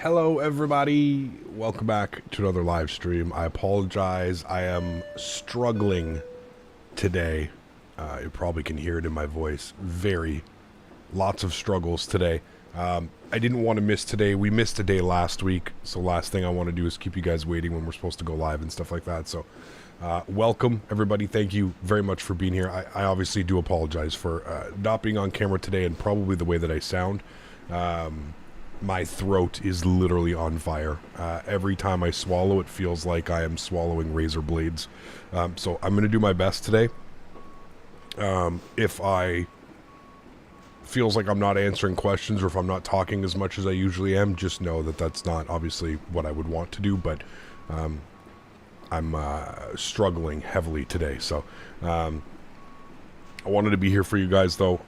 Hello everybody, welcome back to another live stream. I apologize, I am struggling today. You probably can hear it in my voice. Lots of struggles today. I didn't want to miss today. We missed a day last week, so last thing I want to do is keep you guys waiting when we're supposed to go live and stuff like that. So welcome everybody, thank you very much for being here. I obviously do apologize for not being on camera today and probably the way that I sound. My throat is literally on fire. Every time I swallow, it feels like I am swallowing razor blades. So I'm going to do my best today. If I feels like I'm not answering questions or if I'm not talking as much as I usually am, just know that that's not obviously what I would want to do, but I'm struggling heavily today. So I wanted to be here for you guys though.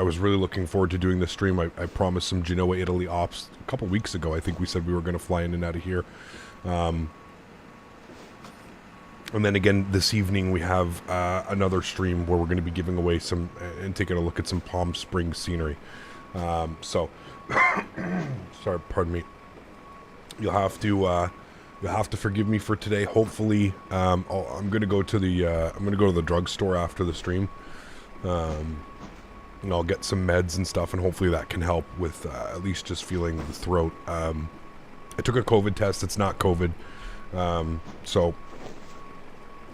I was really looking forward to doing this stream. I promised some Genoa, Italy ops a couple weeks ago. I think we said we were going to fly in and out of here. And then again, this evening we have another stream where we're going to be giving away some and taking a look at some Palm Springs scenery. So, sorry, pardon me. You'll have to forgive me for today. Hopefully, I'm going to go to the drugstore after the stream. And I'll get some meds and stuff, and hopefully that can help with at least just feeling the throat. I took a COVID test. It's not COVID, so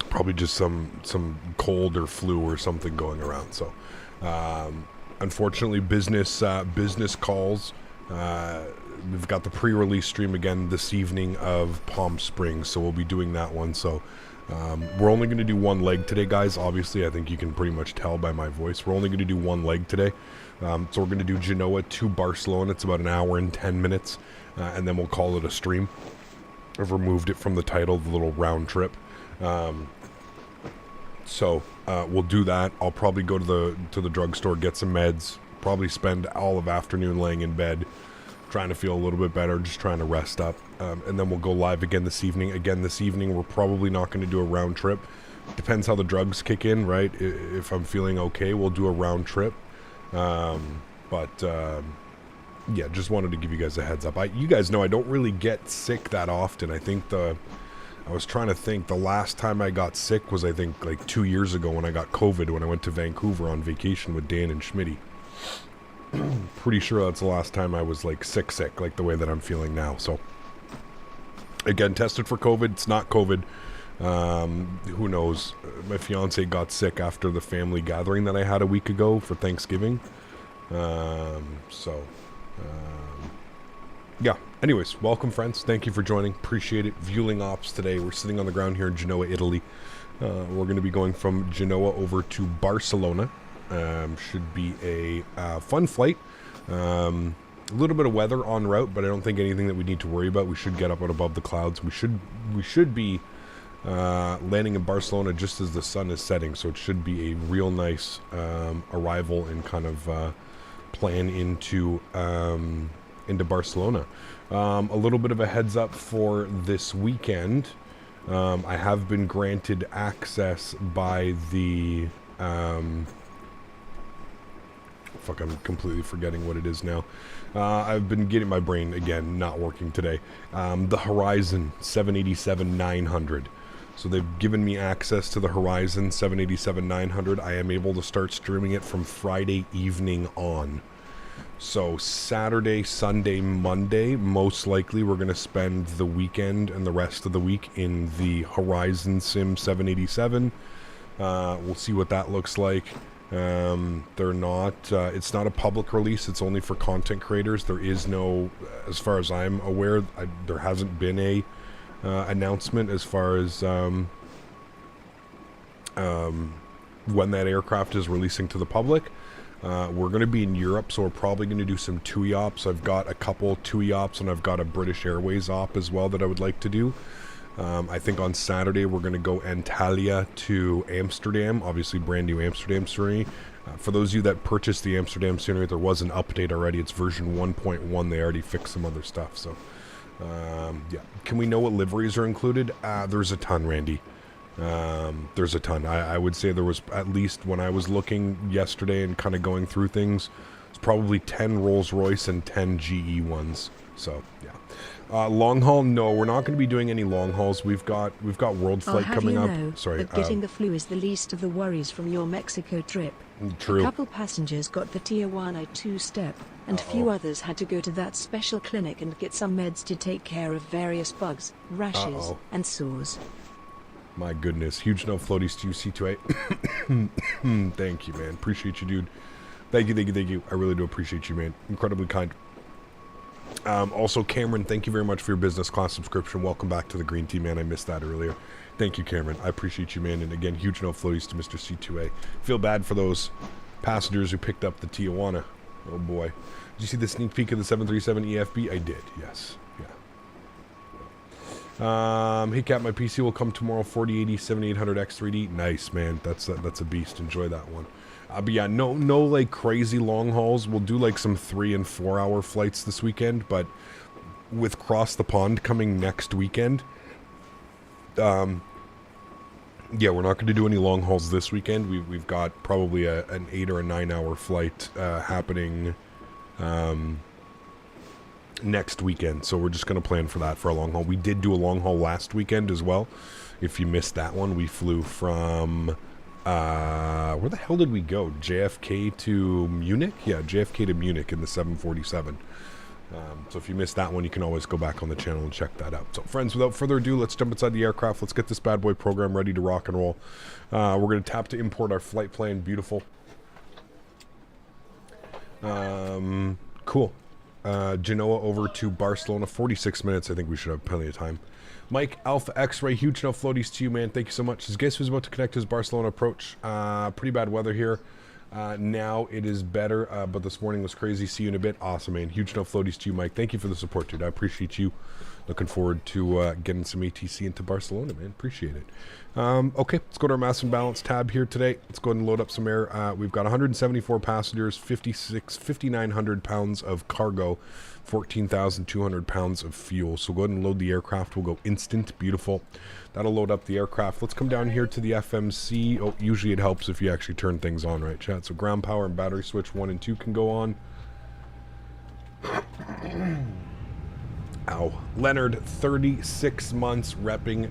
probably just some cold or flu or something going around. So unfortunately, business calls. we've got the pre-release stream again this evening of Palm Springs, so we'll be doing that one. So we're only going to do one leg today, guys. Obviously, I think you can pretty much tell by my voice. We're only going to do one leg today. So we're going to do Genoa to Barcelona. It's about an hour and 10 minutes, and then we'll call it a stream. I've removed it from the title, the little round trip. So we'll do that. I'll probably go to the drugstore, get some meds, probably spend all of afternoon laying in bed, trying to feel a little bit better, just trying to rest up. And then we'll go live again this evening. Again, this evening, we're probably not going to do a round trip. Depends how the drugs kick in, right? If I'm feeling okay, we'll do a round trip. Yeah, just wanted to give you guys a heads up. You guys know I don't really get sick that often. I think I was trying to think, the last time I got sick was, I think, like 2 years ago when I got COVID, when I went to Vancouver on vacation with Dan and Smitty. Pretty sure that's the last time I was, like, sick, like the way that I'm feeling now. So, again, tested for COVID. It's not COVID. Who knows? My fiance got sick after the family gathering that I had a week ago for Thanksgiving. Yeah. Anyways, welcome, friends. Thank you for joining. Appreciate it. Vueling ops today. We're sitting on the ground here in Genoa, Italy. We're going to be going from Genoa over to Barcelona. Should be a fun flight. A little bit of weather en route, but I don't think anything that we need to worry about. We should get up and above the clouds. We should be landing in Barcelona just as the sun is setting, so it should be a real nice arrival and kind of plan into Barcelona. A little bit of a heads up for this weekend. I have been granted access by the I'm completely forgetting what it is now. I've been getting my brain again not working today. The Horizon 787-900. So they've given me access to the Horizon 787-900. I am able to start streaming it from Friday evening on. So Saturday, Sunday, Monday, most likely we're going to spend the weekend and the rest of the week in the Horizon Sim 787. We'll see what that looks like. It's not a public release. It's only for content creators. There is no, as far as I'm aware, there hasn't been a announcement as far as when that aircraft is releasing to the public. We're going to be in Europe, so we're probably going to do some TUI ops. I've got a couple TUI ops, and I've got a British Airways op as well that I would like to do. I think on Saturday we're going to go Antalya to Amsterdam, obviously brand new Amsterdam scenery. For those of you that purchased the Amsterdam scenery, there was an update already. It's version 1.1. They already fixed some other stuff. So, yeah. Can we know what liveries are included? There's a ton, Randy. There's a ton. I would say there was, at least when I was looking yesterday and kind of going through things, it's probably 10 Rolls-Royce and 10 GE ones. So, yeah. Long haul, no, we're not going to be doing any long hauls. We've got World Flight coming up. Sorry, that getting the flu is the least of the worries from your Mexico trip. True. A couple passengers got the Tijuana 2-step, and few others had to go to that special clinic and get some meds to take care of various bugs, rashes, and sores. My goodness. Huge no floaties to you, C28. Thank you, man. Appreciate you, dude. Thank you. I really do appreciate you, man. Incredibly kind. Also, Cameron, thank you very much for your business class subscription. Welcome back to the Green Team, man. I missed that earlier. Thank you, Cameron. I appreciate you, man. And again, huge no floaties to Mr. C2A. Feel bad for those passengers who picked up the Tijuana. Oh, boy. Did you see the sneak peek of the 737 EFB? I did, yes. Yeah. Hey, Cap, my PC will come tomorrow. 4080 7800 X3D. Nice, man. That's a beast. Enjoy that one. But yeah, no like crazy long hauls. We'll do like some 3 and 4 hour flights this weekend, but with Cross the Pond coming next weekend, yeah, we're not going to do any long hauls this weekend. We've got probably an 8 or a 9 hour flight happening next weekend, so we're just going to plan for that for a long haul. We did do a long haul last weekend as well. If you missed that one, we flew from where the hell did we go? JFK to Munich? Yeah, JFK to Munich in the 747. So if you missed that one, you can always go back on the channel and check that out. So friends, without further ado, let's jump inside the aircraft. Let's get this bad boy program ready to rock and roll. We're going to tap to import our flight plan. Beautiful. Cool. Genoa over to Barcelona, 46 minutes. I think we should have plenty of time. Mike, Alpha X-Ray, huge enough floaties to you, man. Thank you so much. His guest was about to connect his Barcelona approach. Pretty bad weather here. Now it is better, but this morning was crazy. See you in a bit. Awesome, man. Huge enough floaties to you, Mike. Thank you for the support, dude. I appreciate you. Looking forward to getting some ATC into Barcelona, man. Appreciate it. Okay, let's go to our mass and balance tab here today. Let's go ahead and load up some air. We've got 174 passengers, 5,900 pounds of cargo, 14,200 pounds of fuel. So go ahead and load the aircraft. We'll go instant. Beautiful. That'll load up the aircraft. Let's come down here to the FMC. Oh, usually it helps if you actually turn things on, right, chat? So ground power and battery switch 1 and 2 can go on. Ow. Leonard, 36 months, repping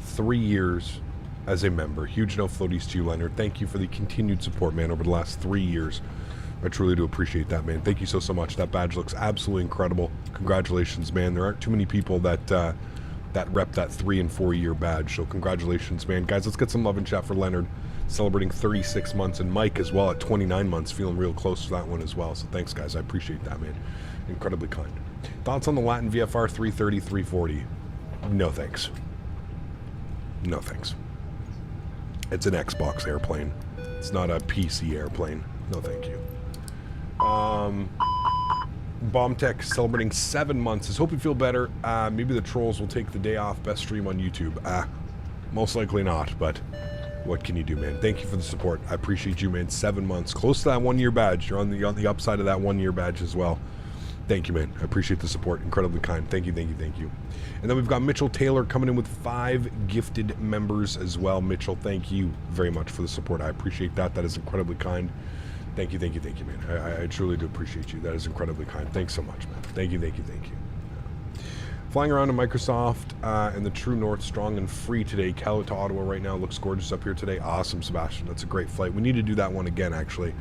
3 years as a member. Huge no floaties to you, Leonard. Thank you for the continued support, man, over the last 3 years. I truly do appreciate that, man. Thank you so much. That badge looks absolutely incredible. Congratulations, man. There aren't too many people that that rep that 3 and 4 year badge, so congratulations, man. Guys, let's get some love and chat for Leonard, celebrating 36 months, and Mike as well at 29 months, feeling real close to that one as well. So thanks, guys. I appreciate that, man. Incredibly kind. Thoughts on the Latin VFR 330, 340? No thanks. No thanks. It's an Xbox airplane. It's not a PC airplane. No thank you. Bombtech celebrating 7 months. Hope you feel better. Maybe the trolls will take the day off. Best stream on YouTube. Most likely not, but what can you do, man? Thank you for the support. I appreciate you, man. 7 months. Close to that 1 year badge. You're on the upside of that 1 year badge as well. Thank you, man. I appreciate the support. Incredibly kind. Thank you, thank you, thank you. And then we've got Mitchell Taylor coming in with 5 gifted members as well. Mitchell, thank you very much for the support. I appreciate that. That is incredibly kind. Thank you, thank you, thank you, man. I truly do appreciate you. That is incredibly kind. Thanks so much, man. Thank you, thank you, thank you. Flying around in Microsoft and the True North, strong and free today. Calais to Ottawa right now. Looks gorgeous up here today. Awesome, Sebastian. That's a great flight. We need to do that one again, actually.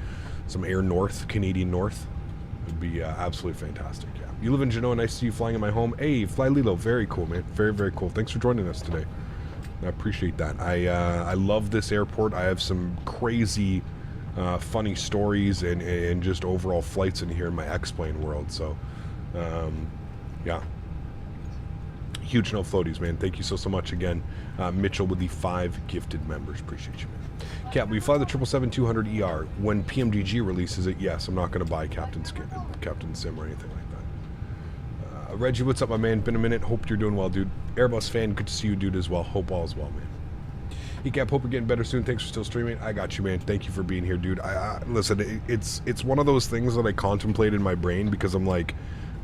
Some Air North, Canadian North. Would be absolutely fantastic. Yeah. You live in Genoa. Nice to see you flying in my home. Hey, Fly Lilo. Very cool, man. Very, very cool. Thanks for joining us today. I appreciate that. I love this airport. I have some crazy, funny stories and just overall flights in here in my X-Plane world. So, yeah. Huge no floaties, man. Thank you so much again. Mitchell with the 5 gifted members. Appreciate you, man. Cap, will you fly the 777-200ER when PMDG releases it? Yes, I'm not going to buy Captain Sim or anything like that. Reggie, what's up, my man? Been a minute. Hope you're doing well, dude. Airbus fan, good to see you, dude, as well. Hope all is well, man. Hey, Cap, hope you're getting better soon. Thanks for still streaming. I got you, man. Thank you for being here, dude. Listen, it's one of those things that I contemplate in my brain because I'm like,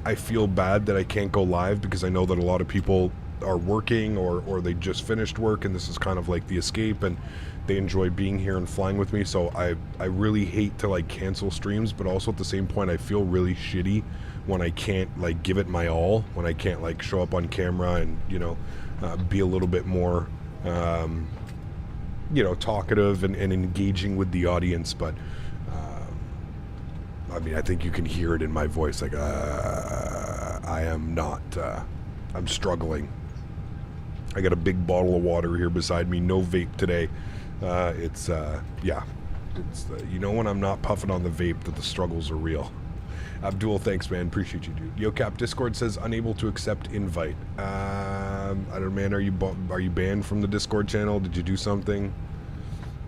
I feel bad that I can't go live because I know that a lot of people are working or they just finished work and this is kind of like the escape and they enjoy being here and flying with me. So I really hate to like cancel streams, but also at the same point I feel really shitty when I can't like give it my all, when I can't like show up on camera and, you know, be a little bit more, you know, talkative and engaging with the audience. But I mean, I think you can hear it in my voice. Like, I am not, I'm struggling. I got a big bottle of water here beside me. No vape today. Yeah. It's, you know when I'm not puffing on the vape that the struggles are real. Abdul, thanks, man. Appreciate you, dude. YoCap Discord says unable to accept invite. I don't know, man. Are you banned from the Discord channel? Did you do something?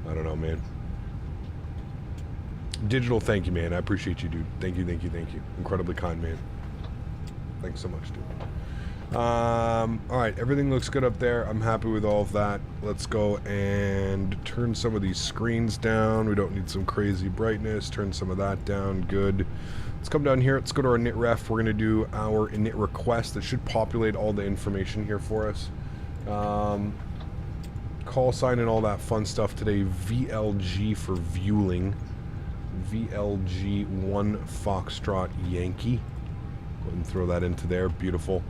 I don't know, man. Digital, thank you, man. I appreciate you, dude. Thank you, thank you, thank you. Incredibly kind, man. Thanks so much, dude. Alright, everything looks good up there. I'm happy with all of that. Let's go and turn some of these screens down. We don't need some crazy brightness. Turn some of that down. Good. Let's come down here. Let's go to our init ref. We're going to do our init request. That should populate all the information here for us. Call sign and all that fun stuff today. VLG for Vueling. VLG 1 Foxtrot Yankee. Go ahead and throw that into there. Beautiful.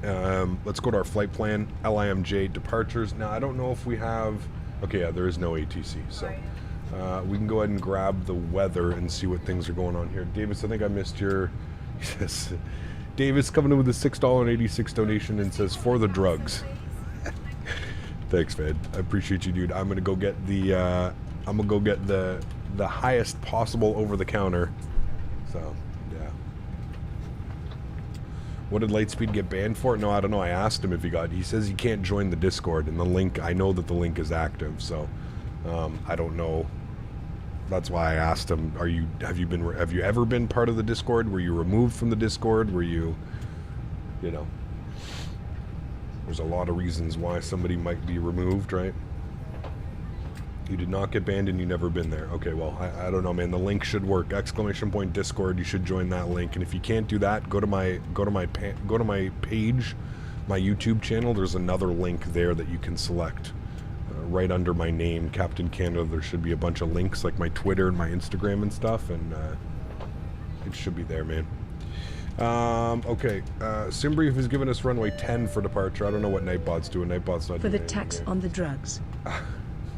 Let's go to our flight plan. LIMJ departures. Now, I don't know if we have... Okay, yeah, there is no ATC, so... we can go ahead and grab the weather and see what things are going on here. Davis, I think I missed your... Yes. Davis coming in with a $6.86 donation and says, for the drugs. Thanks, man. I appreciate you, dude. I'm gonna go get the... the highest possible over the counter. So, Yeah. What did Lightspeed get banned for? No, I don't know. I asked him if he says he can't join the Discord, and the link, I know that the link is active, so I don't know. That's why I asked him, have you ever been part of the Discord? Were you removed from the Discord? Were you know, there's a lot of reasons why somebody might be removed, right? You did not get banned and you never been there. Okay, well, I don't know, man. The link should work. ! Discord. You should join that link. And if you can't do that, go to my page, my YouTube channel. There's another link there that you can select. Right under my name, Captain Canada, there should be a bunch of links, like my Twitter and my Instagram and stuff, and it should be there, man. Okay, Simbrief has given us runway 10 for departure. I don't know what Nightbot's doing. Nightbot's not for doing the tax anything. on the drugs.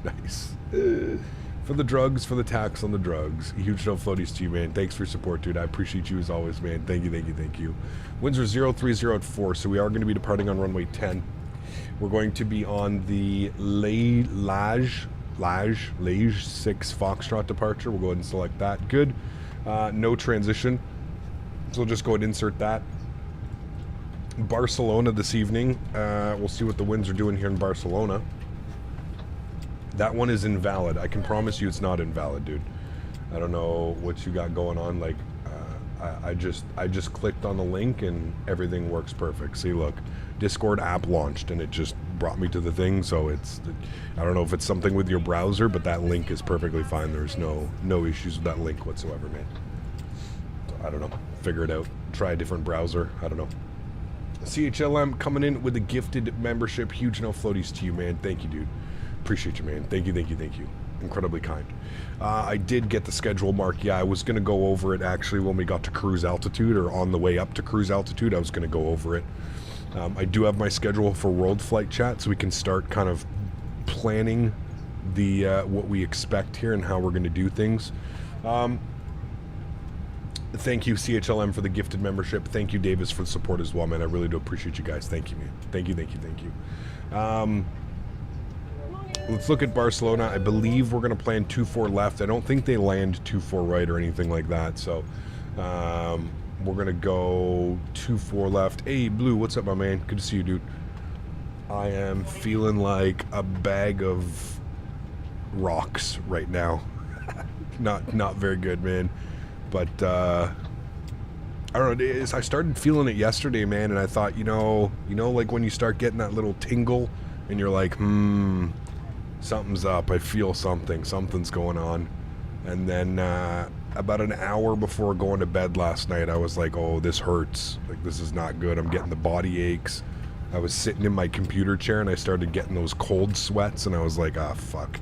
Nice. For the drugs, for the tax on the drugs. Huge no floaties to you, man. Thanks for your support, dude. I appreciate you as always, man. Thank you. Windsor 030 at 4, so we are going to be departing on runway 10. We're going to be on the Lage 6 Foxtrot departure. We'll go ahead and select that. Good. No transition. So we'll just go ahead and insert that. Barcelona this evening. We'll see what the winds are doing here in Barcelona. That one is invalid. I can promise you it's not invalid, dude. I don't know what you got going on. Like, I just clicked on the link and everything works perfect. See, look, Discord app launched and it just brought me to the thing. So I don't know if it's something with your browser, but that link is perfectly fine. There's no issues with that link whatsoever, man. So, I don't know. Figure it out. Try a different browser. I don't know. CHLM coming in with a gifted membership. Huge no floaties to you, man. Thank you, dude. Appreciate you, man. Thank you. Incredibly kind. I did get the schedule mark. Yeah, I was going to go over it actually when we got to cruise altitude, or on the way up to cruise altitude. I was going to go over it. I do have my schedule for World Flight Chat, so we can start kind of planning the what we expect here and how we're going to do things. Thank you, CHLM, for the gifted membership. Thank you, Davis, for the support as well, man. I really do appreciate you guys. Thank you, man. Thank you. Let's look at Barcelona. I believe we're going to plan 2-4 left. I don't think they land 2-4 right or anything like that. So we're going to go 2-4 left. Hey, Blue, what's up, my man? Good to see you, dude. I am feeling like a bag of rocks right now. Not very good, man. But I don't know. I started feeling it yesterday, man, and I thought, you know, like when you start getting that little tingle, and you're like, something's up. I feel something's going on. And then about an hour before going to bed last night, I was like, oh, this hurts. Like, this is not good. I'm getting the body aches. I was sitting in my computer chair and I started getting those cold sweats, and I was like, ah, fuck.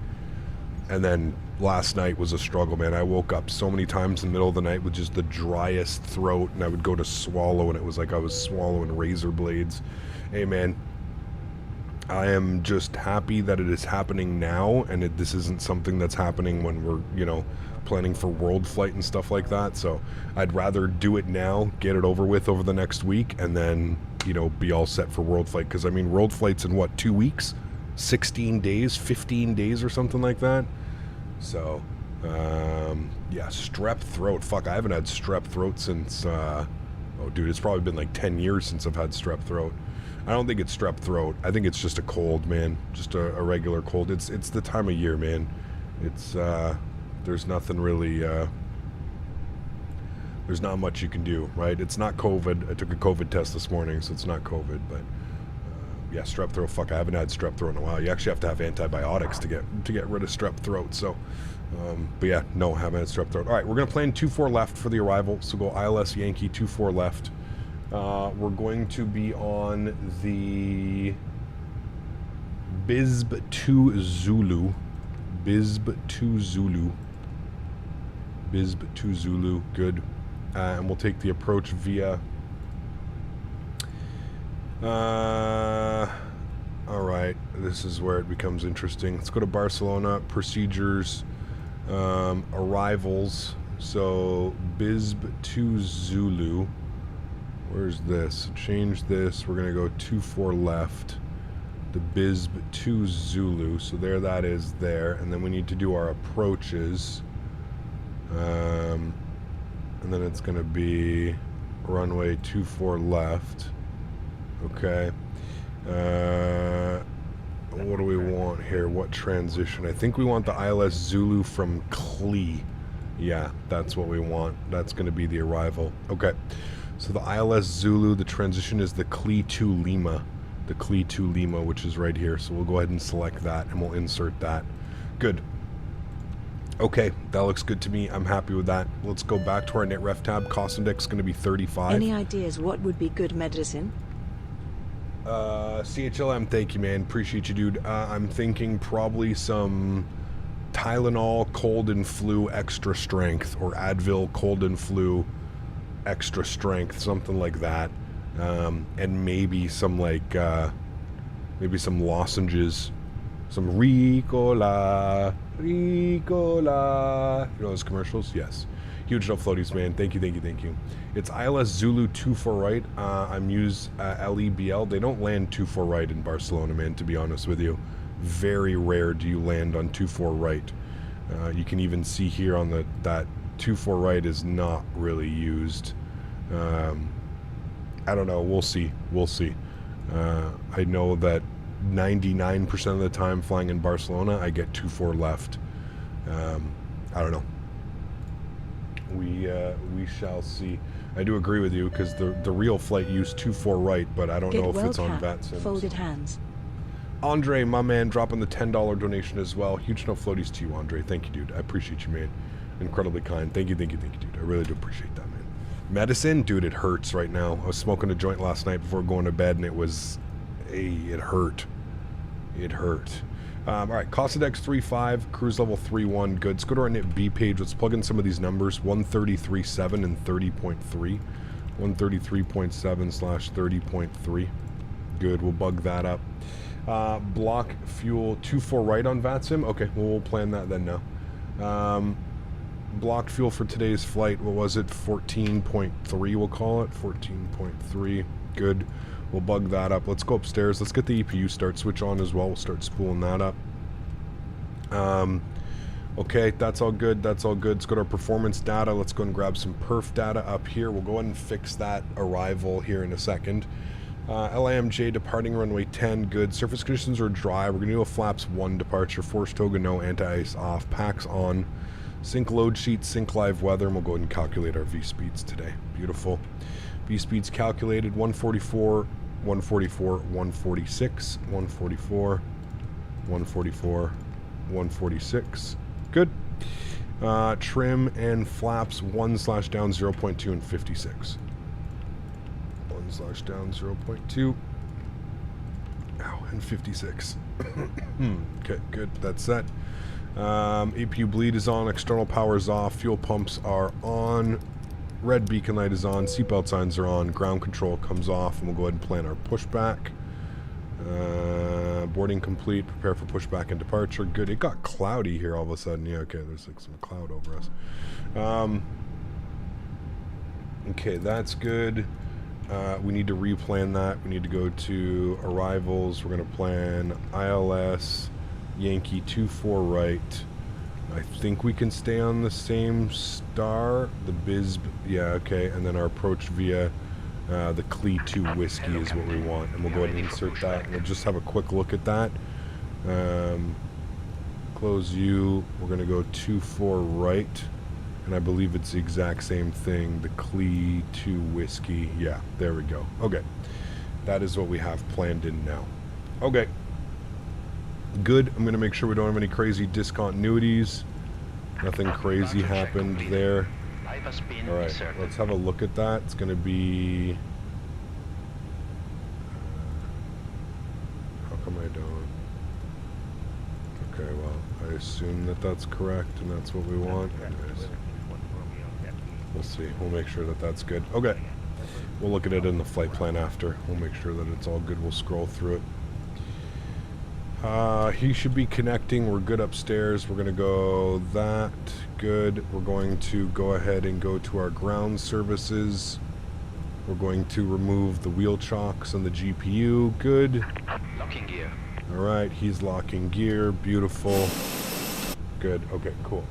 And then last night was a struggle, man. I woke up so many times in the middle of the night with just the driest throat, and I would go to swallow and it was like I was swallowing razor blades. Hey, man, I am just happy that it is happening now, and this isn't something that's happening when we're, planning for world flight and stuff like that. So I'd rather do it now, get it over with over the next week, and then, be all set for world flight. Because, I mean, world flight's in, what, 2 weeks? 16 days? 15 days or something like that? So, yeah, strep throat. Fuck, I haven't had strep throat since, oh, dude, it's probably been like 10 years since I've had strep throat. I don't think it's strep throat. I think it's just a cold, man. Just a regular cold. It's the time of year, man. It's there's nothing really. There's not much you can do, right? It's not COVID. I took a COVID test this morning, so it's not COVID. But yeah, strep throat. Fuck, I haven't had strep throat in a while. You actually have to have antibiotics to get rid of strep throat. So, but yeah, no, haven't had strep throat. All right, we're gonna plan 2-4 left for the arrival. So go ILS Yankee 2-4 left. We're going to be on the BISB 2 Zulu. BISB 2 Zulu. BISB 2 Zulu. Good. And we'll take the approach via... Alright, this is where it becomes interesting. Let's go to Barcelona. Procedures. Arrivals. So, BISB 2 Zulu. Where's this? Change this. We're going to go 2-4 left. The BISB 2 Zulu. So there that is there. And then we need to do our approaches. And then it's going to be runway 24 left. Okay. What do we want here? What transition? I think we want the ILS Zulu from Clee. Yeah, that's what we want. That's going to be the arrival. Okay. So the ILS Zulu, the transition is the Clee 2 Lima. The Clee 2 Lima, which is right here. So we'll go ahead and select that, and we'll insert that. Good. Okay, that looks good to me. I'm happy with that. Let's go back to our NetRef tab. Cost index is going to be 35. Any ideas what would be good medicine? CHLM, thank you, man. Appreciate you, dude. I'm thinking probably some Tylenol cold and flu extra strength, or Advil cold and flu extra strength, something like that. And maybe some maybe some lozenges, some Ricola. You know those commercials? Yes. Huge no floaties, man. Thank you, thank you, thank you. It's ILS Zulu 24 right. I'm use LEBL. They don't land 24 right in Barcelona, man, to be honest with you. Very rare do you land on 24 right. You can even see here on that 24 right is not really used. I don't know. We'll see. We'll see. I know that 99% of the time flying in Barcelona, I get 24 left. I don't know. We shall see. I do agree with you, because the real flight used 24 right, but I don't know if it's on VATSIM. Folded hands. Andre, my man, dropping the $10 donation as well. Huge no floaties to you, Andre. Thank you, dude. I appreciate you, man. Incredibly kind. Thank you, thank you, thank you, dude. I really do appreciate that, man. Medicine, dude, it hurts right now. I was smoking a joint last night before going to bed, and it hurt. It hurt. All right, cost index 3.5, cruise level 3.1. Good. Let's go to our NIT B page. Let's plug in some of these numbers. 133.7 and 30.3. 133.7/30.3. Good. We'll bug that up. Block fuel 24 right on VATSIM. Okay, well, we'll plan that then now. Blocked fuel for today's flight. What was it? 14.3. We'll call it 14.3. Good. We'll bug that up. Let's go upstairs. Let's get the EPU start switch on as well. We'll start spooling that up. Okay, that's all good. That's all good. Let's go to our performance data. Let's go and grab some perf data up here. We'll go ahead and fix that arrival here in a second. LAMJ departing runway 10. Good. Surface conditions are dry. We're going to do a flaps 1 departure. Force toga no, anti-ice off. Packs on. Sync load sheet, sync live weather, and we'll go ahead and calculate our V speeds today. Beautiful. V speeds calculated 144. 144, 146, 144, 144, 146. Good. Trim and flaps 1/down 0.2 and 56. 1/down 0.2. Ow, and 56. Okay, good. That's set. APU bleed is on. External power is off. Fuel pumps are on. Red beacon light is on, seatbelt signs are on, ground control comes off, and we'll go ahead and plan our pushback. Boarding complete, prepare for pushback and departure. Good. It got cloudy here all of a sudden. Yeah, okay, there's like some cloud over us. Okay, that's good. We need to replan that. We need to go to arrivals. We're going to plan ILS Yankee 24 right. I think we can stay on the same star. The BISB, yeah, okay. And then our approach via the Clee 2 whiskey is what we want. And we'll go ahead and insert that. We'll just have a quick look at that. Close U. We're going to go 24 right. And I believe it's the exact same thing. The Clee 2 whiskey. Yeah, there we go. Okay. That is what we have planned in now. Okay. Good. I'm going to make sure we don't have any crazy discontinuities. Nothing crazy happened there. Alright, let's have a look at that. It's going to be... how come I don't? Okay, well, I assume that that's correct and that's what we want. Anyways, we'll see. We'll make sure that that's good. Okay. We'll look at it in the flight plan after. We'll make sure that it's all good. We'll scroll through it. He should be connecting. We're good upstairs. We're going to go that. Good. We're going to go ahead and go to our ground services. We're going to remove the wheel chocks on the GPU. Good. Locking gear. Alright, he's locking gear. Beautiful. Good. Okay, cool.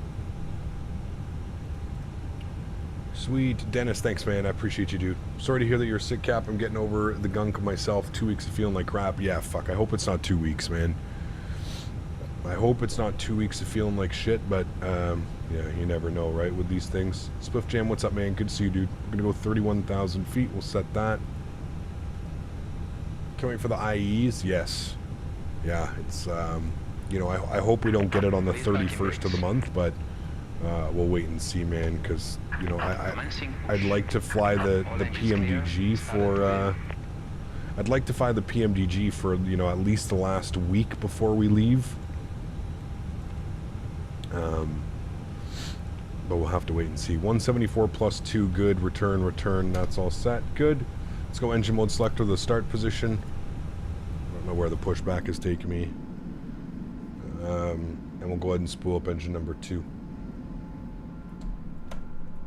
Sweet. Dennis, thanks, man. I appreciate you, dude. Sorry to hear that you're sick, Cap. I'm getting over the gunk myself. 2 weeks of feeling like crap. Yeah, fuck. I hope it's not 2 weeks, man. I hope it's not 2 weeks of feeling like shit, but, yeah, you never know, right, with these things. Spliff Jam, what's up, man? Good to see you, dude. We're gonna go 31,000 feet. We'll set that. Can't wait for the IEs. Yes. Yeah, it's, you know, I hope we don't get it on the 31st of the month, but we'll wait and see, man, because, you know, I'd like to fly the PMDG for, I'd like to fly the PMDG for, you know, at least the last week before we leave. But we'll have to wait and see. 174 plus 2, good. Return, that's all set. Good. Let's go engine mode selector, the start position. I don't know where the pushback is taking me. And we'll go ahead and spool up engine number 2.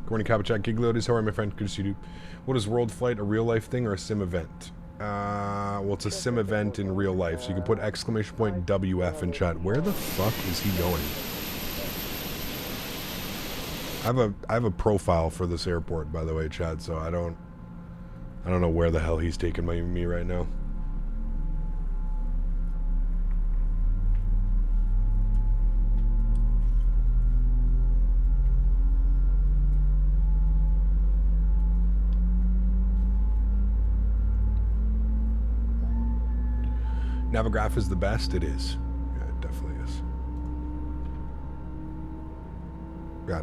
Good morning, Capachat Gigliotis. How are you, my friend? Good to see you. What is World Flight, a real life thing or a sim event? Well, it's a sim event in real life, so you can put exclamation point WF in chat. Where the fuck is he going? I have a profile for this airport, by the way, Chad, so I don't know where the hell he's taking me right now. Navigraph is the best? It is. Yeah, it definitely is. Yeah,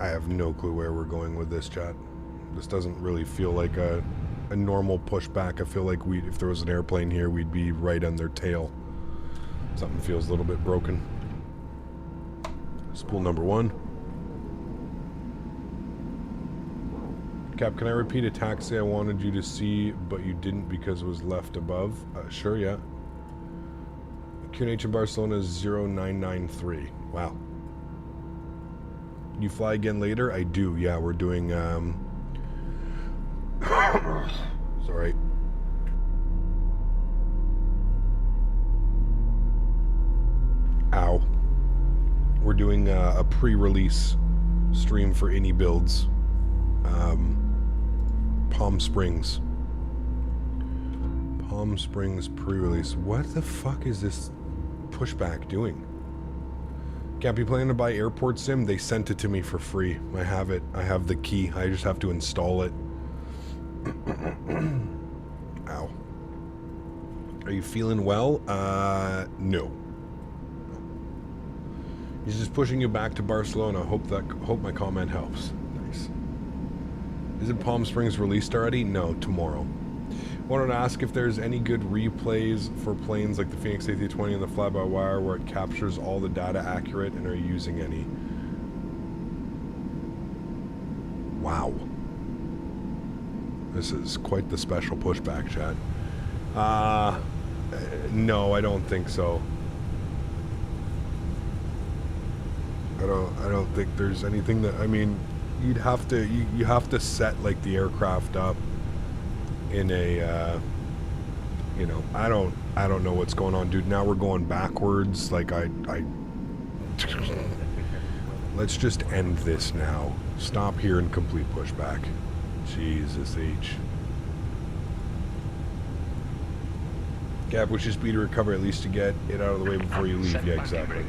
I have no clue where we're going with this, chat. This doesn't really feel like a normal pushback. I feel like if there was an airplane here, we'd be right on their tail. Something feels a little bit broken. Spool number 1. Cap, can I repeat a taxi I wanted you to see, but you didn't because it was left above? Sure, yeah. QNH in Barcelona is 0993. Wow. You fly again later? I do, yeah. We're doing, sorry. Ow. We're doing a pre-release stream for any builds. Palm Springs pre-release. What the fuck is this pushback doing? Can't be planning to buy airport sim. They sent it to me for free. I have it. I have the key. I just have to install it. Ow. Are you feeling well? No. He's just pushing you back to Barcelona. Hope my comment helps. Nice. Is it Palm Springs released already? No, tomorrow. Wanted to ask if there's any good replays for planes like the Fenix A320 and the fly-by-wire where it captures all the data accurate, and are you using any? Wow. This is quite the special pushback, chat. No, I don't think so. I don't think there's anything that, I mean, you'd have to, you have to set like the aircraft up in a, you know, I don't know what's going on, dude. Now we're going backwards. Like let's just end this now. Stop here and complete pushback. Jesus H. Gap, which is speed to recover at least to get it out of the way before you leave. Yeah, exactly.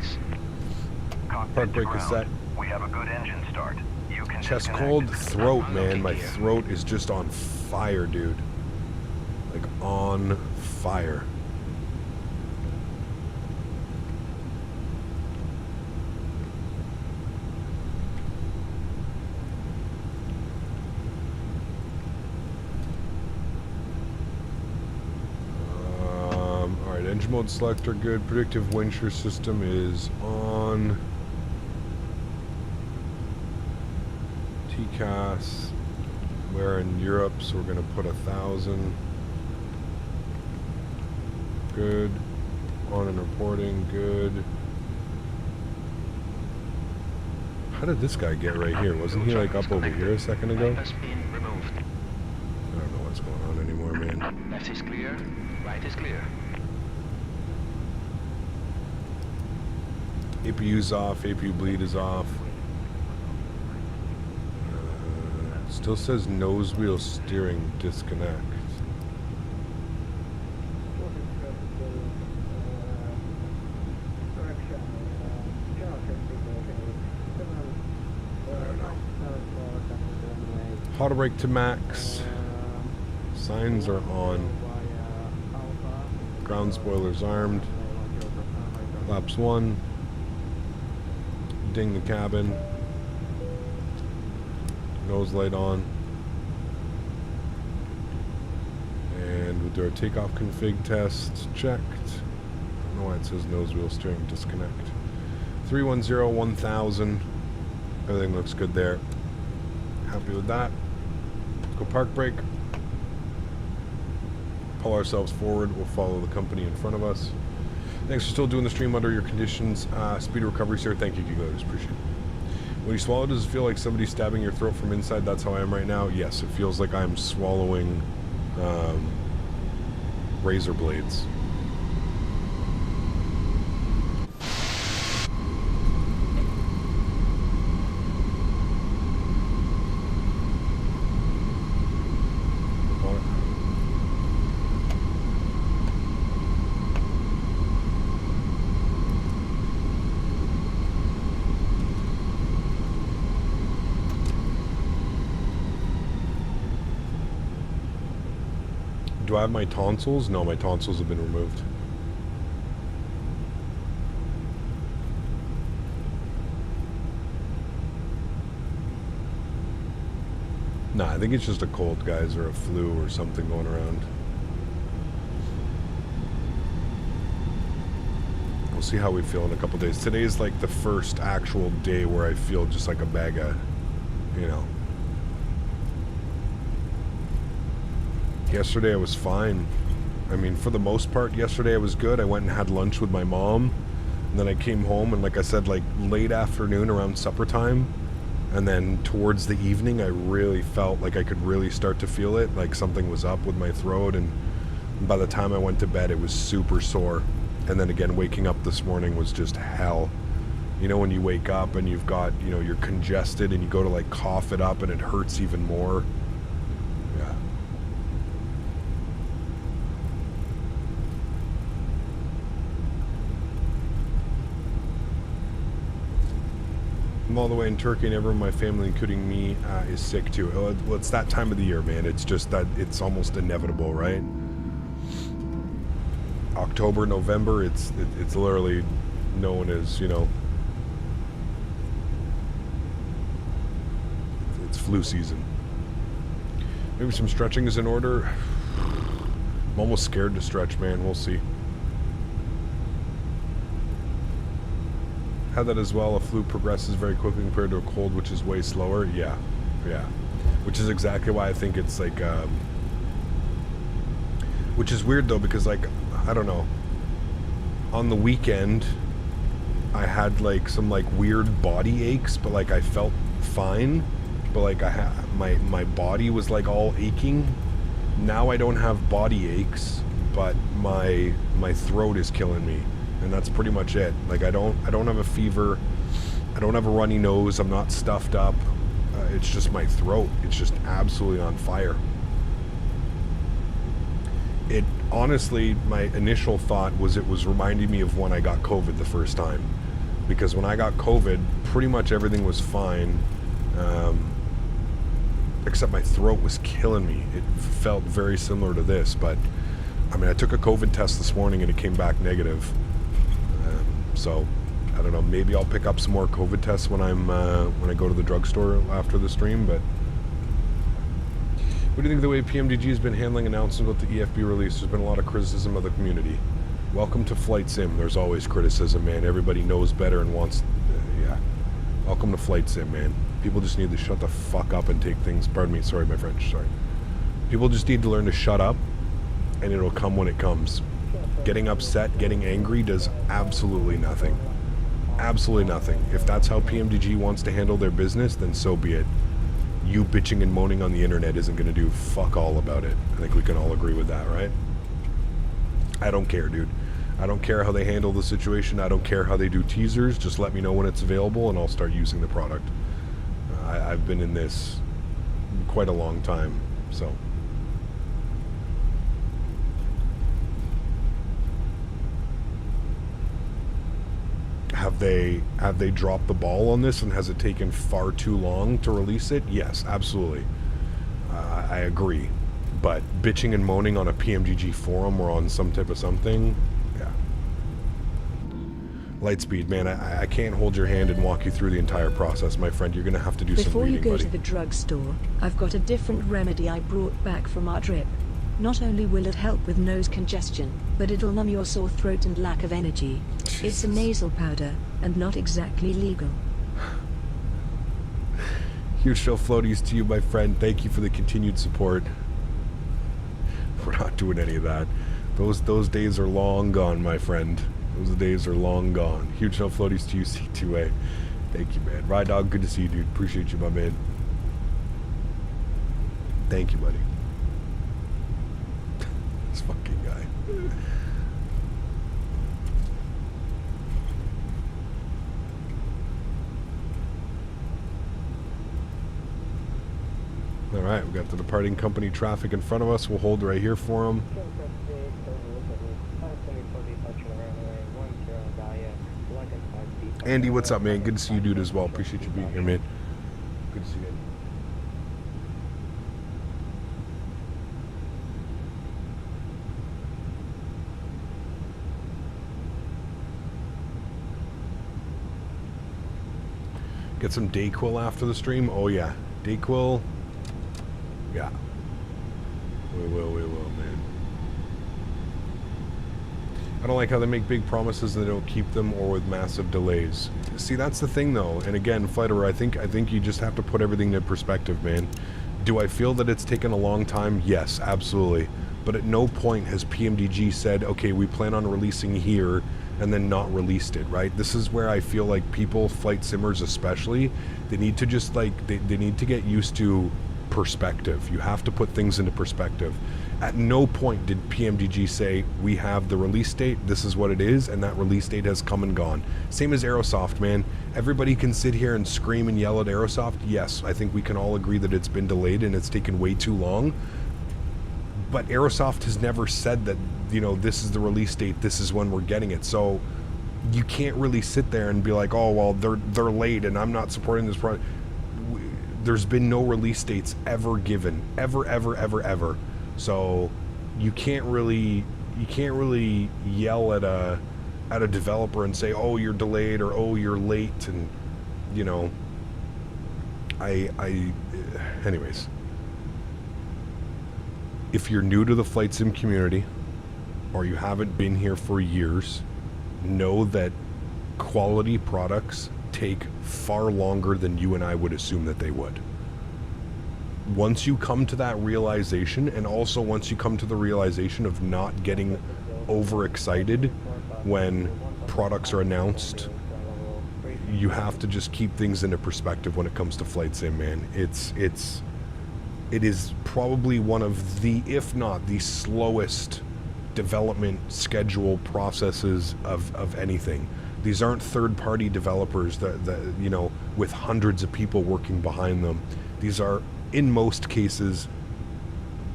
Park brake is set. We have a good engine start. You can chest cold, throat, man. My throat is just on fire, dude. Like on fire. Alright, engine mode selector good. Predictive wind shear system is on. TCAS. We're in Europe, so we're going to put 1,000. Good. On and reporting, good. How did this guy get right here? Wasn't he like up over here a second ago? I don't know what's going on anymore, man. Left is clear, right is clear. APU's off, APU bleed is off. Still says nose wheel steering disconnect. Auto brake to max. Signs are on. Ground spoilers armed. Flaps 1. Ding the cabin. Nose light on. And we'll do our takeoff config test. Checked. I don't know why it says nose wheel steering disconnect. 310-1000. Everything looks good there. Happy with that. Go park brake. Pull ourselves forward. We'll follow the company in front of us. Thanks for still doing the stream under your conditions. Speedy recovery, sir. Thank you, Gigo's. Appreciate it. When you swallow, does it feel like somebody's stabbing your throat from inside? That's how I am right now. Yes, it feels like I'm swallowing razor blades. Do I have my tonsils? No, my tonsils have been removed. Nah, I think it's just a cold, guys, or a flu or something going around. We'll see how we feel in a couple days. Today's like the first actual day where I feel just like a bag of, you know. Yesterday I was fine. I mean, for the most part, yesterday I was good. I went and had lunch with my mom, and then I came home, and like I said, like late afternoon around supper time, and then towards the evening I really felt like I could really start to feel it, like something was up with my throat, and by the time I went to bed it was super sore. And then again, waking up this morning was just hell. You know, when you wake up and you've got, you know, you're congested and you go to like cough it up and it hurts even more. I'm all the way in Turkey, and everyone in my family, including me, is sick too. Well, it's that time of the year, man. It's just that it's almost inevitable, right? October, November, it's literally known as, you know, it's flu season. Maybe some stretching is in order. I'm almost scared to stretch, man. We'll see. Had that as well. A flu progresses very quickly compared to a cold, which is way slower. Yeah. Which is exactly why I think it's like, which is weird though, because like, I don't know, on the weekend I had like some like weird body aches, but like I felt fine, but like my body was like all aching. Now I don't have body aches, but my throat is killing me. And that's pretty much it. Like I don't have a fever. I don't have a runny nose. I'm not stuffed up. It's just my throat. It's just absolutely on fire. It honestly, my initial thought was it was reminding me of when I got COVID the first time, because when I got COVID, pretty much everything was fine, except my throat was killing me. It felt very similar to this, but I mean, I took a COVID test this morning and it came back negative. So, I don't know, maybe I'll pick up some more COVID tests when when I go to the drugstore after the stream, but what do you think of the way PMDG has been handling announcements about the EFB release? There's been a lot of criticism of the community. Welcome to Flight Sim. There's always criticism, man. Everybody knows better and wants, yeah. Welcome to Flight Sim, man. People just need to shut the fuck up and take things, pardon me, sorry my French, sorry. People just need to learn to shut up, and it'll come when it comes. Getting upset, getting angry does absolutely nothing. Absolutely nothing. If that's how PMDG wants to handle their business, then so be it. You bitching and moaning on the internet isn't going to do fuck all about it. I think we can all agree with that, right? I don't care, dude. I don't care how they handle the situation. I don't care how they do teasers. Just let me know when it's available and I'll start using the product. I've been in this quite a long time. So have they dropped the ball on this, and has it taken far too long to release it? Yes, absolutely. I agree. But bitching and moaning on a PMGG forum or on some type of something, yeah. Lightspeed, man, I can't hold your hand and walk you through the entire process, my friend. You're going to have to do some reading, Before you go buddy. to the drugstore, I've got a different remedy I brought back from our trip. Not only will it help with nose congestion, but it'll numb your sore throat and lack of energy. It's a nasal powder, and not exactly legal. Huge show floaties to you, my friend. Thank you for the continued support. We're not doing any of that. Those days are long gone, my friend. Those days are long gone. Huge show floaties to you, C2A. Thank you, man. Ride Dog, good to see you, dude. Appreciate you, my man. Thank you, buddy. This fucking guy. Alright, we got the departing company traffic in front of us. We'll hold right here for them. Andy, what's up, man? Good to see you, dude, as well. Appreciate you being here, man. Good to see you. Get some Dayquil after the stream? Oh, yeah. Dayquil. Yeah. We will, man. I don't like how they make big promises and they don't keep them, or with massive delays. See, that's the thing, though. And again, Fliter, I think you just have to put everything in perspective, man. Do I feel that it's taken a long time? Yes, absolutely. But at no point has PMDG said, okay, we plan on releasing here, and then not released it, right? This is where I feel like people, flight simmers especially, they need to just like, they need to get used to perspective. You have to put things into perspective. At no point did PMDG say, we have the release date, this is what it is, and that release date has come and gone. Same as Aerosoft, man. Everybody can sit here and scream and yell at Aerosoft. Yes, I think we can all agree that it's been delayed and it's taken way too long. But Aerosoft has never said that, you know, this is the release date, this is when we're getting it. So you can't really sit there and be like, oh, well, they're late and I'm not supporting this product. There's been no release dates ever given, ever. So you can't really yell at a developer and say, oh, you're delayed, or oh, you're late, and you know, anyways. If you're new to the flight sim community, or you haven't been here for years, know that quality products take far longer than you and I would assume that they would. Once you come to that realization, and also once you come to the realization of not getting overexcited when products are announced, you have to just keep things into perspective when it comes to flight sim, man. It is probably one of the, if not the slowest development schedule processes of anything. These aren't third-party developers that you know, with hundreds of people working behind them. These are, in most cases,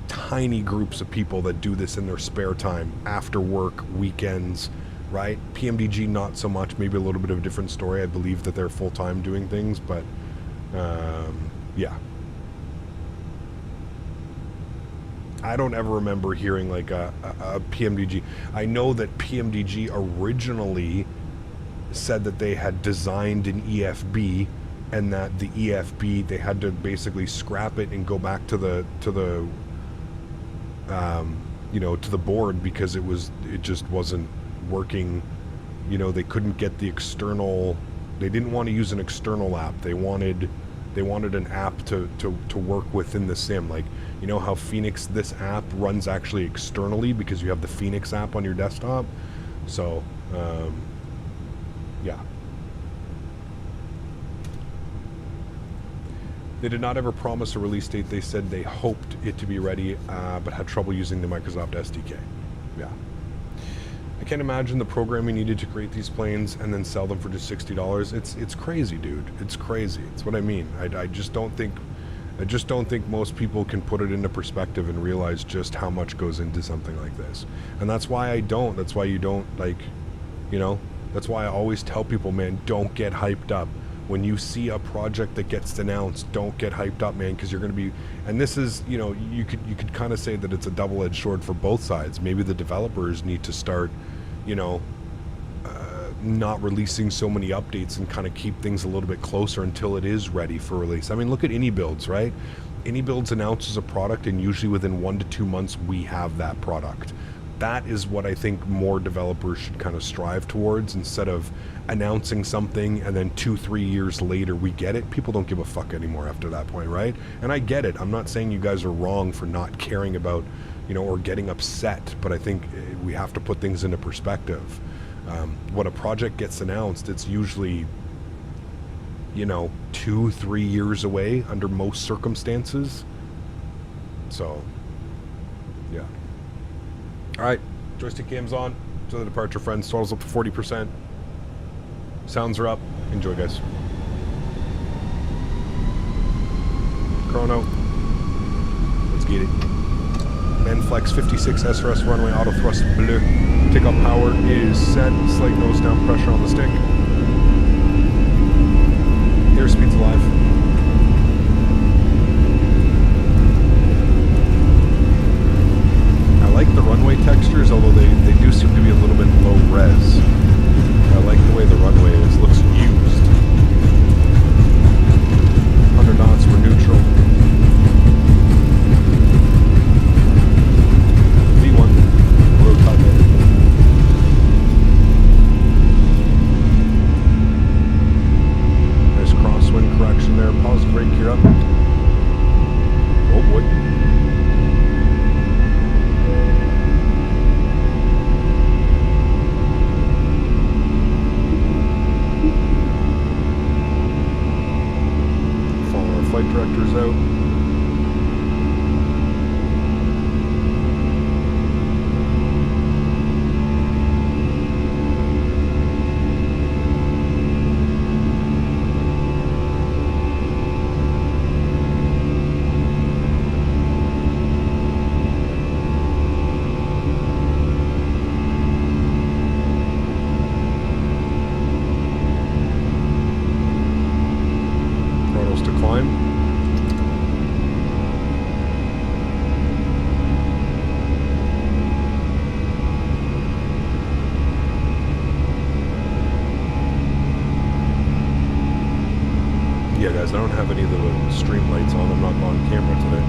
tiny groups of people that do this in their spare time, after work, weekends, right? PMDG not so much, maybe a little bit of a different story. I believe that they're full-time doing things, but yeah. I don't ever remember hearing like a PMDG. I know that PMDG originally said that they had designed an EFB, and that the EFB, they had to basically scrap it and go back to the you know, to the board, because it just wasn't working. You know, they couldn't get the external, they didn't want to use an external app. They wanted an app to work within the sim. Like, you know how Fenix, this app runs actually externally because you have the Fenix app on your desktop. So yeah. They did not ever promise a release date. They said they hoped it to be ready, but had trouble using the Microsoft SDK. Yeah. I can't imagine the programming needed to create these planes and then sell them for just $60. It's crazy, dude. It's crazy. It's what I mean. I just don't think, I just don't think most people can put it into perspective and realize just how much goes into something like this. And that's why I don't. That's why you don't, like, you know, that's why I always tell people, man, don't get hyped up. When you see a project that gets announced, don't get hyped up, man, because you're going to be, and this is, you know, you could kind of say that it's a double-edged sword for both sides. Maybe the developers need to start, you know, not releasing so many updates and kind of keep things a little bit closer until it is ready for release. I mean, look at AnyBuilds, right? AnyBuilds announces a product, and usually within 1 to 2 months we have that product. That is what I think more developers should kind of strive towards, instead of announcing something and then 2-3 years later we get it. People don't give a fuck anymore after that point, right? And I get it. I'm not saying you guys are wrong for not caring about, you know, or getting upset, but I think we have to put things into perspective. When a project gets announced, it's usually, you know, 2-3 years away under most circumstances. So, yeah. Alright, joystick cam's on. To the departure, friends. Throttle's up to 40%. Sounds are up. Enjoy, guys. Chrono. Let's get it. Menflex 56 SRS runway auto thrust bleu. Takeoff power is set. Slight nose down pressure on the stick. Airspeed's alive. I like the runway textures, although they do seem to be a little bit low res. I like the way the runway is. Looks used. 100 knots, we're neutral. Nice crosswind correction there. Pause the brake gear up. Oh boy. Follow our flight directors out. I don't have any of the stream lights on. I'm not on camera today.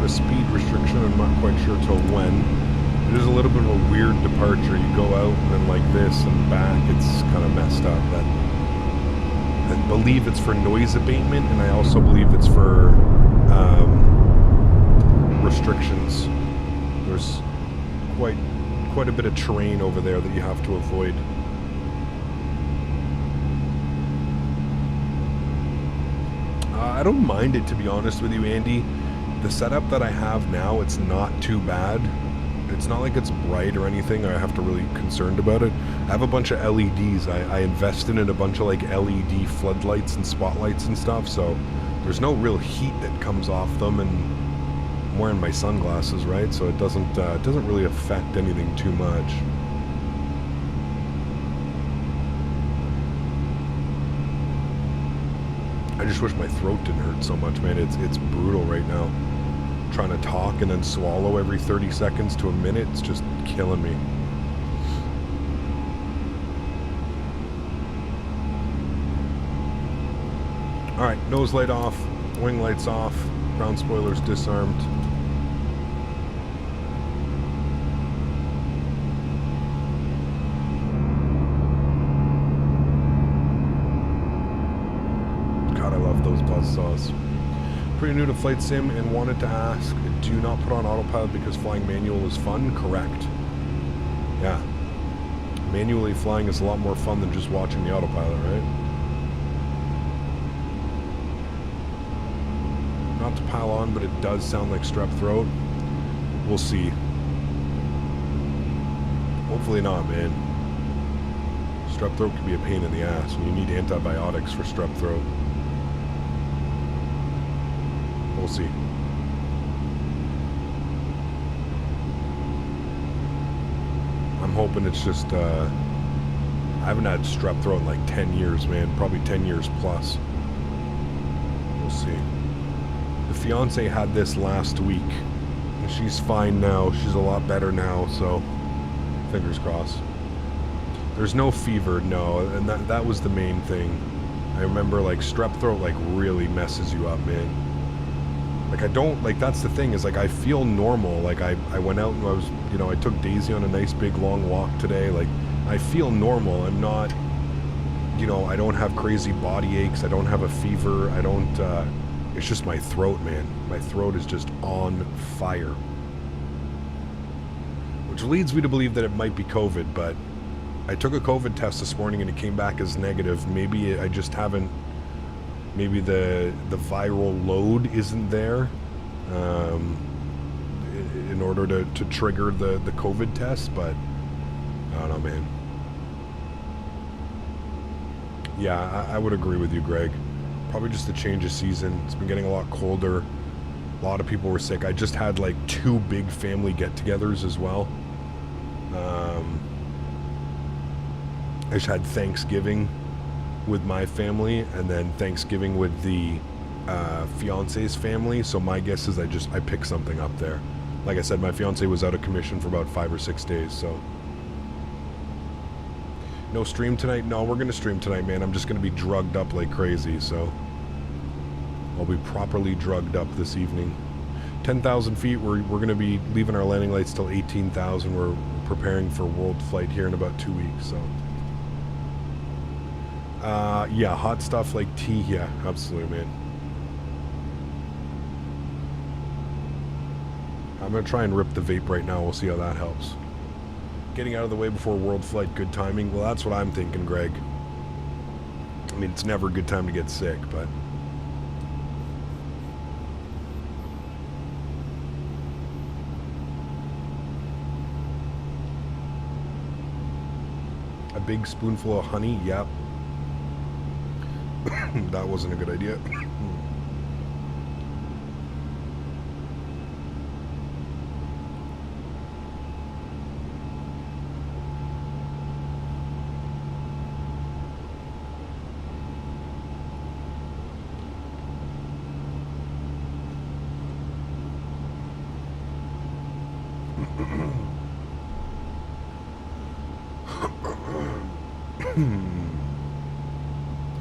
Speed restriction. I'm not quite sure till when. It is a little bit of a weird departure. You go out and then like this and back. It's kind of messed up. But I believe it's for noise abatement, and I also believe it's for restrictions. There's quite a bit of terrain over there that you have to avoid. I don't mind it, to be honest with you, Andy. The setup that I have now, it's not too bad. It's not like it's bright or anything. I have to really concerned about it. I have a bunch of LEDs. I invested in a bunch of like LED floodlights and spotlights and stuff, so there's no real heat that comes off them, and I'm wearing my sunglasses, right? So it doesn't really affect anything too much. I just wish my throat didn't hurt so much, man. It's brutal right now. Trying to talk and then swallow every 30 seconds to a minute, it's just killing me. Alright, nose light off, wing lights off, ground spoilers disarmed. God, I love those buzzsaws. Pretty new to flight sim and wanted to ask, do you not put on autopilot because flying manual is fun? Correct. Yeah. Manually flying is a lot more fun than just watching the autopilot, right? Not to pile on, but it does sound like strep throat. We'll see. Hopefully not, man. Strep throat can be a pain in the ass, and you need antibiotics for strep throat. We'll see. I'm hoping it's just, I haven't had strep throat in like 10 years, man. Probably 10 years plus. We'll see. The fiance had this last week. And she's fine now. She's a lot better now, so fingers crossed. There's no fever, no, and that was the main thing. I remember, like, strep throat, like, really messes you up, man. Like, I don't, like, that's the thing, is, like, I feel normal. Like, I went out and I was, you know, I took Daisy on a nice big long walk today. Like, I feel normal. I'm not, you know, I don't have crazy body aches. I don't have a fever. I don't, it's just my throat, man. My throat is just on fire. Which leads me to believe that it might be COVID, but I took a COVID test this morning and it came back as negative. Maybe I just haven't, maybe the viral load isn't there in order to trigger the COVID test, but I don't know, man. Yeah, I would agree with you, Greg. Probably just the change of season. It's been getting a lot colder. A lot of people were sick. I just had like 2 big family get-togethers as well. I just had Thanksgiving with my family and then Thanksgiving with the fiance's family. So my guess is I picked something up there. Like I said, my fiance was out of commission for about 5 or 6 days, so. No stream tonight? No, we're gonna stream tonight, man. I'm just gonna be drugged up like crazy, so. I'll be properly drugged up this evening. 10,000 feet, we're gonna be leaving our landing lights till 18,000. We're preparing for world flight here in about 2 weeks, so. Yeah, hot stuff like tea, yeah, absolutely, man. I'm gonna try and rip the vape right now, we'll see how that helps. Getting out of the way before world flight, good timing? Well, that's what I'm thinking, Greg. I mean, it's never a good time to get sick, but... A big spoonful of honey, yep. That wasn't a good idea.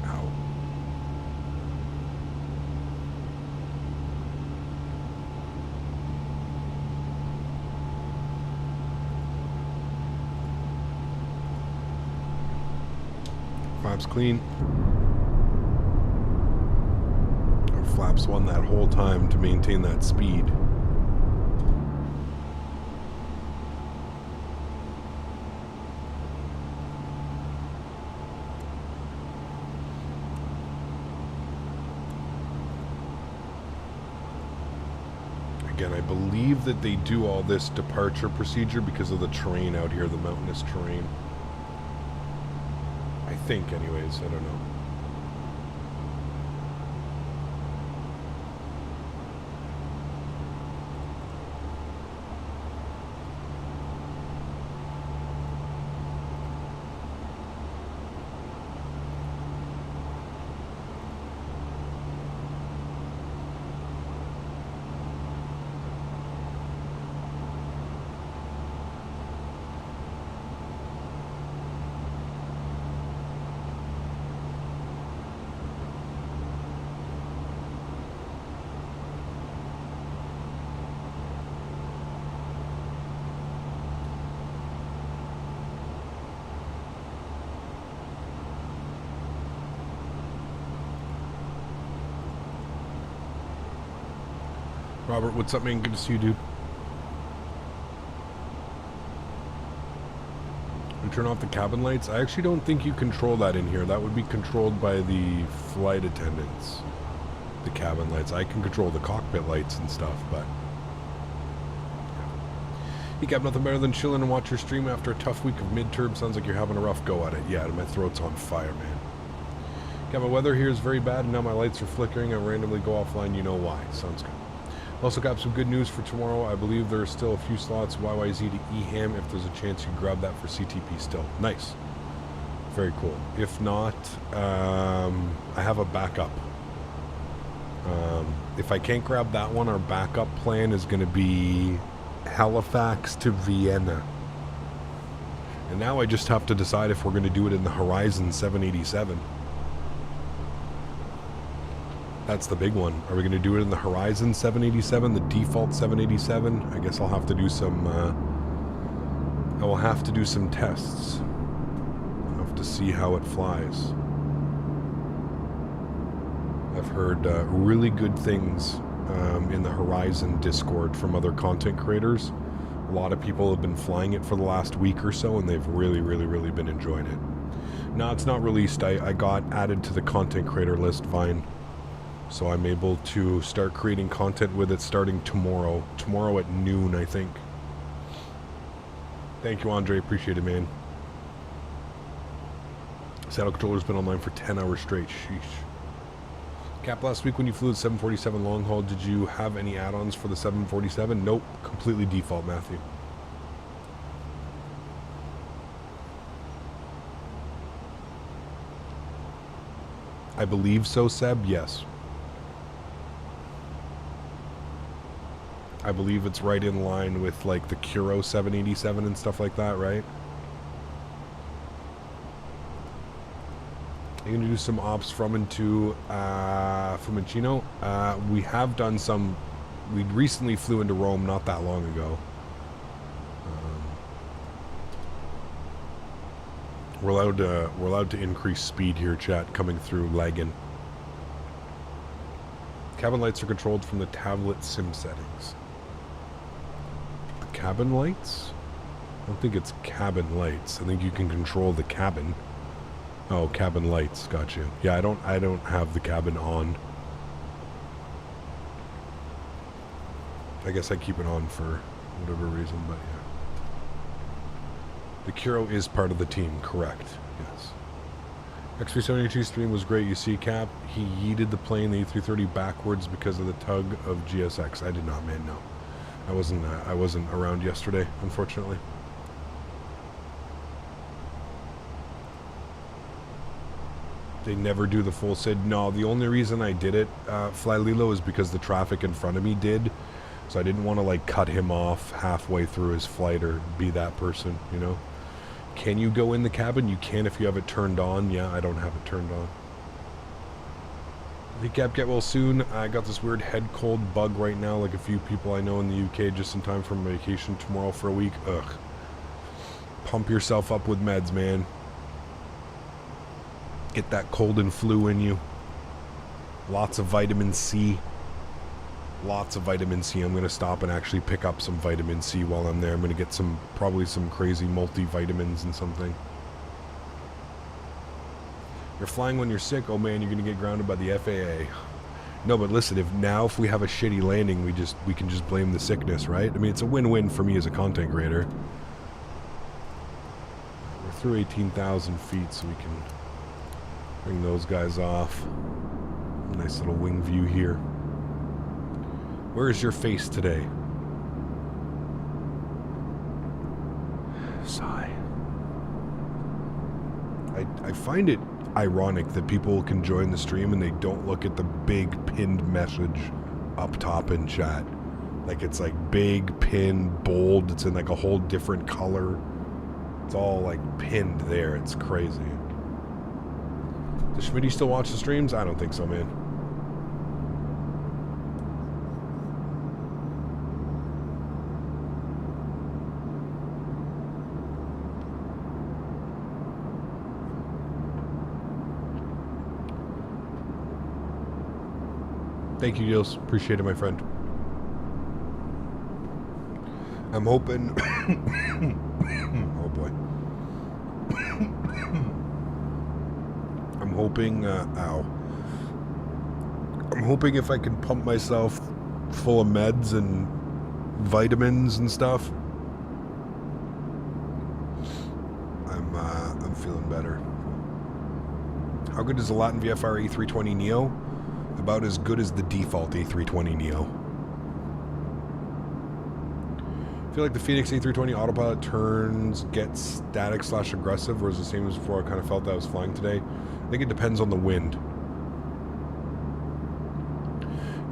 Ow. Flaps clean. Our flaps won that whole time to maintain that speed. Again, I believe that they do all this departure procedure because of the terrain out here, the mountainous terrain. I think, anyways, I don't know. Robert, what's up, man? Good to see you, dude. You turn off the cabin lights? I actually don't think you control that in here. That would be controlled by the flight attendants. The cabin lights. I can control the cockpit lights and stuff, but... You got nothing better than chilling and watch your stream after a tough week of midterm. Sounds like you're having a rough go at it. Yeah, my throat's on fire, man. Yeah, my weather here is very bad, and now my lights are flickering. I randomly go offline. You know why. Sounds good. Also got some good news for tomorrow. I believe there are still a few slots YYZ to EHAM if there's a chance you grab that for CTP still. Nice. Very cool. If not, I have a backup. If I can't grab that one, our backup plan is going to be Halifax to Vienna. And now I just have to decide if we're going to do it in the Horizon 787. That's the big one. Are we going to do it in the Horizon 787, the default 787? I guess I'll have to do some, I will have to do some tests. I'll have to see how it flies. I've heard really good things in the Horizon Discord from other content creators. A lot of people have been flying it for the last week or so, and they've really been enjoying it. No, it's not released. I got added to the content creator list, Vine. So I'm able to start creating content with it starting tomorrow. Tomorrow at noon, I think. Thank you, Andre. Appreciate it, man. Saddle controller's been online for 10 hours straight. Sheesh. Cap, last week when you flew the 747 long haul, did you have any add-ons for the 747? Nope. Completely default, Matthew. I believe so, Seb. Yes. I believe it's right in line with like the Kuro 787 and stuff like that, right? You're gonna do some ops from and to Fiumicino. We have done some. We recently flew into Rome not that long ago. We're allowed to increase speed here, chat, coming through lagging. Cabin lights are controlled from the tablet sim settings. Cabin lights? I don't think it's cabin lights. I think you can control the cabin. Oh, cabin lights. Got you. Yeah, I don't have the cabin on. I guess I keep it on for whatever reason, but yeah. The Kuro is part of the team, correct. Yes. X372 stream was great. You see, Cap, he yeeted the plane, the A330, backwards because of the tug of GSX. I did not, man, no. I wasn't around yesterday, unfortunately. They never do the full SID. No, the only reason I did it, Fly Lilo, is because the traffic in front of me did. So I didn't want to like cut him off halfway through his flight or be that person, you know? Can you go in the cabin? You can if you have it turned on. Yeah, I don't have it turned on. The Cap, get well soon. I got this weird head cold bug right now, like a few people I know in the UK, just in time for my vacation tomorrow for a week. Ugh. Pump yourself up with meds, man. Get that cold and flu in you. Lots of vitamin C. Lots of vitamin C. I'm going to stop and actually pick up some vitamin C while I'm there. I'm going to get probably some crazy multivitamins and something. You're flying when you're sick. Oh man, you're going to get grounded by the FAA. No, but listen, if we have a shitty landing, we can just blame the sickness, right? I mean, it's a win-win for me as a content creator. We're through 18,000 feet, so we can bring those guys off. Nice little wing view here. Where is your face today? Sigh. I find it ironic that people can join the stream and they don't look at the big pinned message up top in chat. Like it's like big, pinned, bold. It's in like a whole different color. It's all like pinned there. It's crazy. Does Smitty still watch the streams? I don't think so, man. Thank you, Gills. Appreciate it, my friend. I'm hoping... oh boy. I'm hoping, ow. I'm hoping if I can pump myself full of meds and vitamins and stuff, I'm feeling better. How good is the Latin VFR A320 Neo? About as good as the default A320 Neo. I feel like the Fenix A320 autopilot turns get static/aggressive, or is the same as before. I kind of felt that I was flying today. I think it depends on the wind.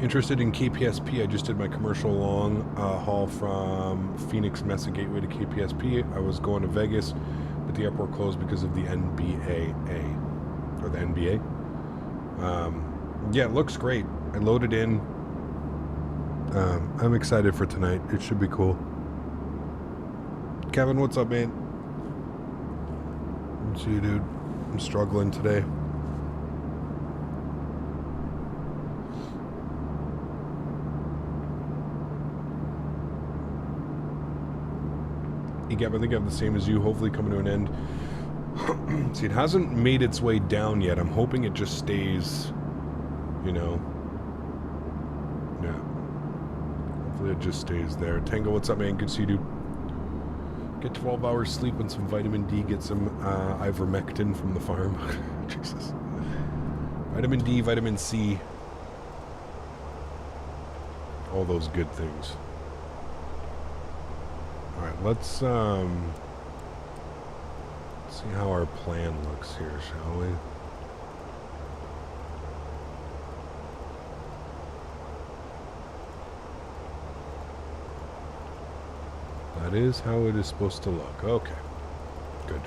Interested in KPSP. I just did my commercial long haul from Phoenix Mesa Gateway to KPSP. I was going to Vegas, but the airport closed because of the NBA. Or the NBA. Yeah, it looks great. I loaded in. I'm excited for tonight. It should be cool. Kevin, what's up, man? See you, dude. I'm struggling today. I think I'm the same as you, hopefully coming to an end. See, it hasn't made its way down yet. I'm hoping it just stays, you know. Yeah. Hopefully it just stays there. Tango, what's up, man? Good to see you, dude. Get 12 hours sleep and some vitamin D. Get some ivermectin from the farm. Jesus. Vitamin D, vitamin C. All those good things. Alright, let's see how our plan looks here, shall we? That is how it is supposed to look. Okay. Good.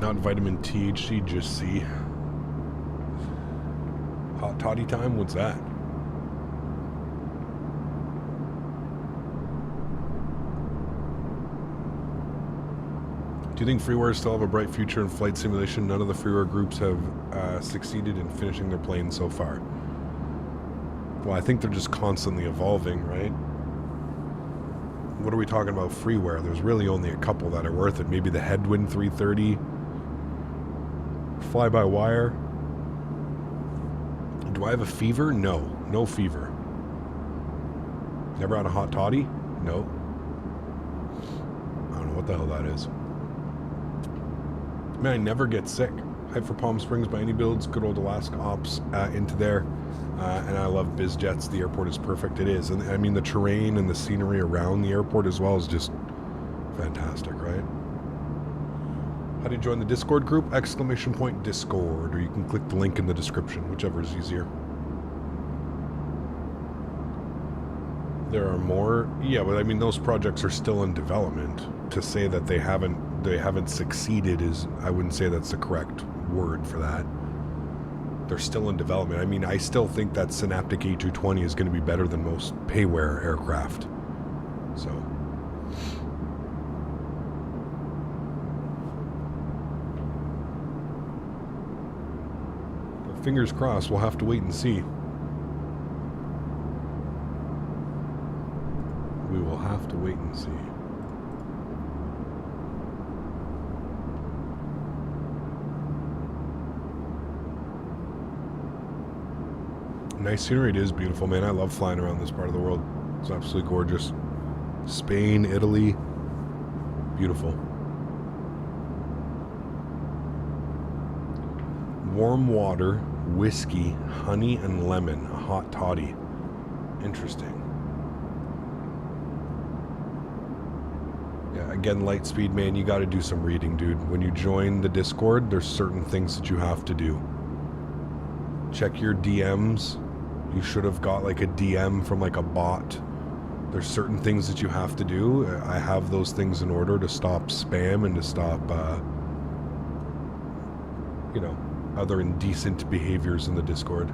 Not vitamin THC, just C. Hot toddy time? What's that? Do you think freewares still have a bright future in flight simulation? None of the freeware groups have succeeded in finishing their planes so far. Well, I think they're just constantly evolving, right? What are we talking about freeware? There's really only a couple that are worth it. Maybe the Headwind 330. Fly-by-wire. Do I have a fever? No. No fever. Never had a hot toddy? No. I don't know what the hell that is. Man, I never get sick. Hype for Palm Springs by any builds. Good old Alaska Ops into there. And I love biz jets. The airport is perfect. It is. And I mean, the terrain and the scenery around the airport as well is just fantastic, right? How do you join the Discord group? ! Discord. Or you can click the link in the description, whichever is easier. There are more. Yeah, but I mean, those projects are still in development. To say that they haven't succeeded is, I wouldn't say that's the correct word for that. They're still in development. I mean, I still think that Synaptic A320 is going to be better than most payware aircraft. So. But fingers crossed, we'll have to wait and see. We will have to wait and see. Nice scenery. It is beautiful, man. I love flying around this part of the world. It's absolutely gorgeous. Spain, Italy. Beautiful. Warm water, whiskey, honey, and lemon. A hot toddy. Interesting. Yeah, again, Lightspeed, man, you got to do some reading, dude. When you join the Discord, there's certain things that you have to do. Check your DMs. You should have got like a DM from like a bot. There's certain things that you have to do. I have those things in order to stop spam and to stop, you know, other indecent behaviors in the Discord.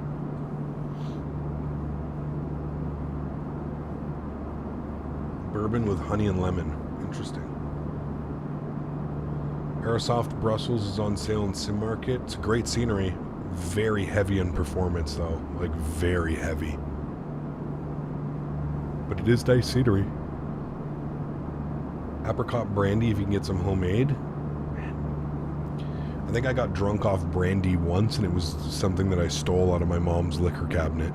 Bourbon with honey and lemon. Interesting. Aerosoft Brussels is on sale in Sim Market. It's great scenery. Very heavy in performance though. Like very heavy. But it is nice scenery. Apricot brandy if you can get some homemade. I think I got drunk off brandy once and it was something that I stole out of my mom's liquor cabinet.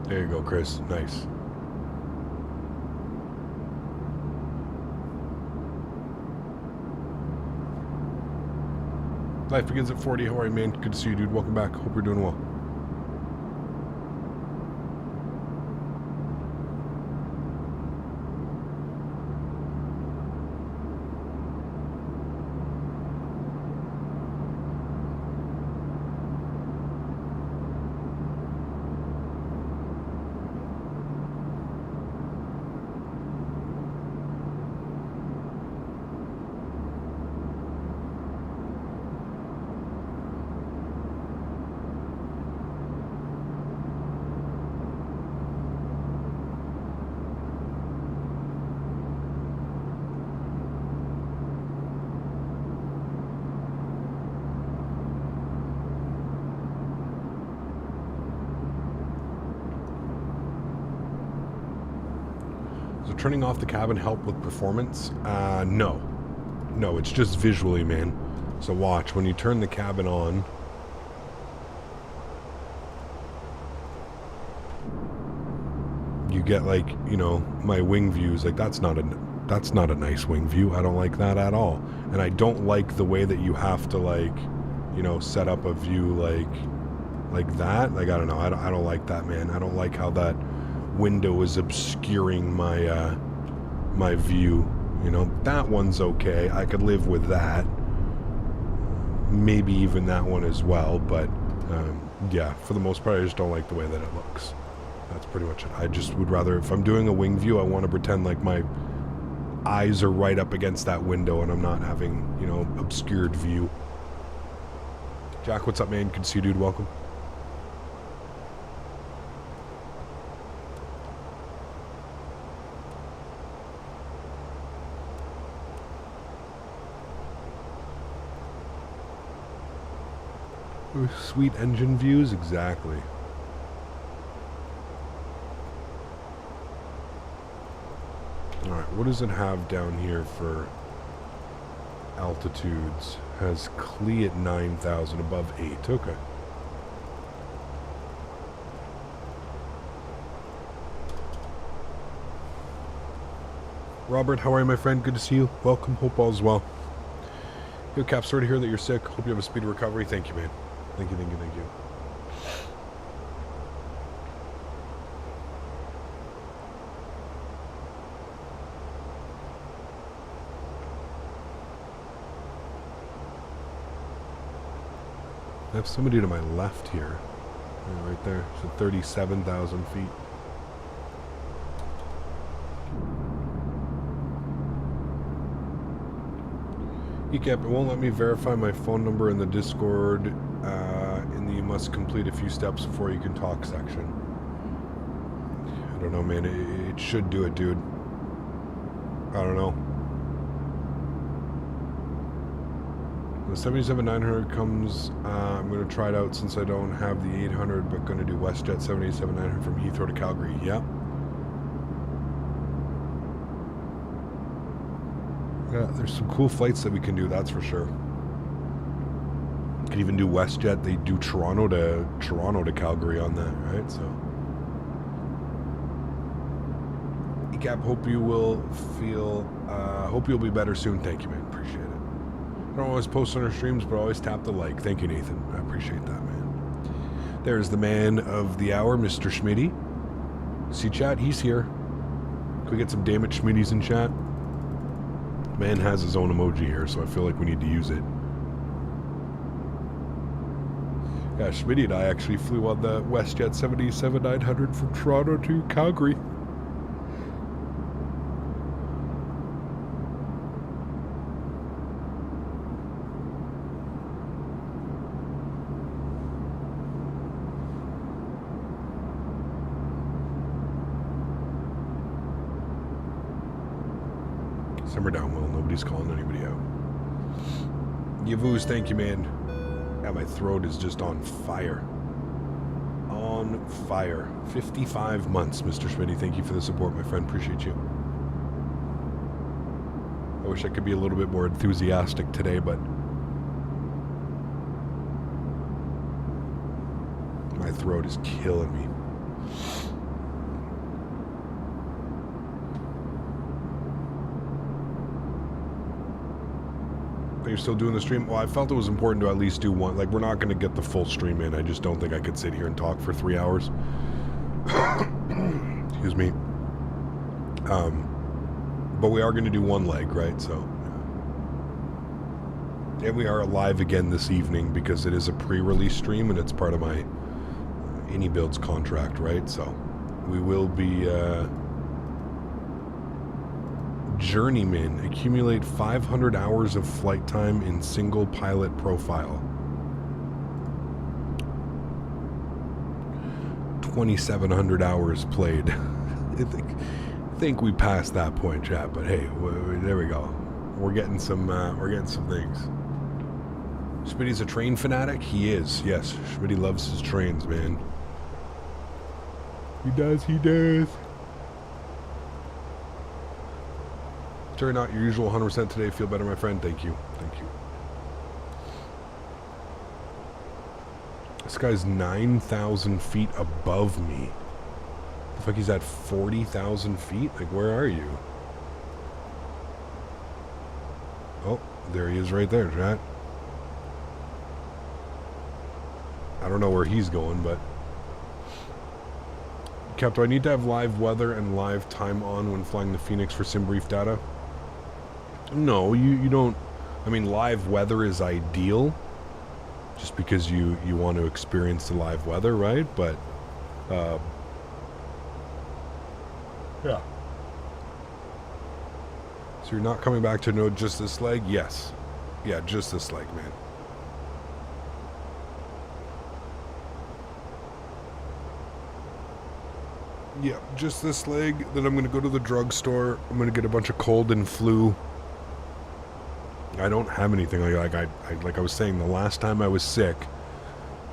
There you go, Chris. Nice. Life begins at 40. How are you, man? Good to see you, dude. Welcome back. Hope you're doing well. Turning off the cabin help with performance? No. No, it's just visually, man. So watch, when you turn the cabin on, you get like, you know, my wing views. Like that's not a nice wing view. I don't like that at all. And I don't like the way that you have to like, you know, set up a view like that. Like I don't know. I don't like that, man. I don't like how that window is obscuring my my view. You know, that one's okay. I could live with that. Maybe even that one as well, but yeah, for the most part I just don't like the way that it looks. That's pretty much it. I just would rather, if I'm doing a wing view, I want to pretend like my eyes are right up against that window and I'm not having, you know, obscured view. Jack, what's up, man? Good to see you, dude. Welcome. Sweet engine views, exactly. Alright, what does it have down here for altitudes? Has Clee at 9,000, above 8. Okay. Robert, how are you, my friend? Good to see you. Welcome. Hope all's well. Yo, Cap, sorry to hear that you're sick. Hope you have a speedy recovery. Thank you, man. Thank you, thank you, thank you. I have somebody to my left here. Yeah, right there. So 37,000 feet. ECAP, it won't let me verify my phone number in the Discord in the you must complete a few steps before you can talk section. I don't know, man. It should do it, dude. I don't know. The 77-900 comes, I'm going to try it out since I don't have the 800, but going to do WestJet 77-900 from Heathrow to Calgary. Yep. Yeah, there's some cool flights that we can do, that's for sure. You can even do WestJet. They do Toronto to Calgary on that, right? So, ECAP, hope you will hope you'll be better soon. Thank you, man. Appreciate it. I don't always post on our streams, but always tap the like. Thank you, Nathan. I appreciate that, man. There's the man of the hour, Mr. Smitty. See, chat, he's here. Can we get some damaged Smitties in chat? Man has his own emoji here, so I feel like we need to use it. Yeah, Smitty and I actually flew on the WestJet 77-900 from Toronto to Calgary. Simmer down, Will. Nobody's calling anybody out. Yavuz, thank you, man. Yeah, my throat is just on fire. On fire. 55 months, Mr. Smitty. Thank you for the support, my friend. Appreciate you. I wish I could be a little bit more enthusiastic today, but my throat is killing me. You're still doing the stream? Well, I felt it was important to at least do one. Like, we're not going to get the full stream in. I just don't think I could sit here and talk for 3 hours. Excuse me. But we are going to do one leg, right? So, and we are live again this evening because it is a pre-release stream and it's part of my AnyBuilds contract, right? So, we will be Journeyman. Accumulate 500 hours of flight time in single pilot profile. 2,700 hours played. I think we passed that point, chat. But hey, there we go. We're getting some things. Smitty's a train fanatic. He is. Yes, Smitty loves his trains, man. He does. He does. Sorry, not your usual 100% today. Feel better, my friend. Thank you. Thank you. This guy's 9,000 feet above me. Looks like he's at 40,000 feet. Like, where are you? Oh, there he is right there, chat. I don't know where he's going, but... Cap, do I need to have live weather and live time on when flying the Fenix for sim brief data? No, you don't. I mean, live weather is ideal just because you want to experience the live weather, right? But yeah. So you're not coming back to know just this leg? Yes. Yeah, just this leg, man. Yeah, just this leg. Then I'm going to go to the drugstore. I'm going to get a bunch of cold and flu. I don't have anything like I was saying. The last time I was sick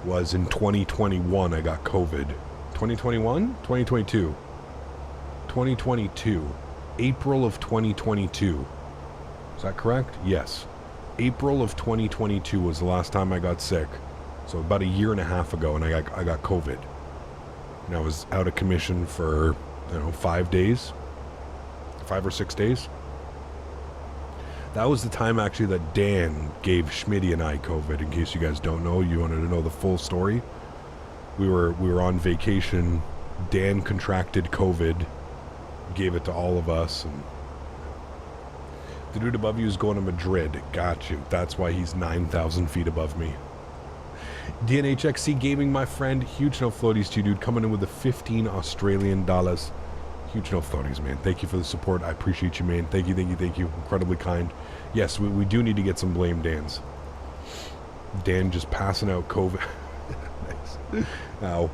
was in 2021. I got COVID. 2021? 2022. 2022. April of 2022. Is that correct? Yes. April of 2022 was the last time I got sick. So about a year and a half ago, and I got COVID. And I was out of commission for, 5 days. 5 or 6 days. That was the time actually that Dan gave Smitty and I COVID. In case you guys don't know, you wanted to know the full story. We were on vacation. Dan contracted COVID, gave it to all of us, and the dude above you is going to Madrid. Got you. That's why he's 9,000 feet above me. DNHXC Gaming, my friend. Huge no floaties to you, dude. Coming in with the 15 Australian dollars. Huge no floaties, man. Thank you for the support. I appreciate you, man. Thank you, thank you, thank you. Incredibly kind. Yes, we do need to get some blame Dans. Dan just passing out COVID. Nice. Now,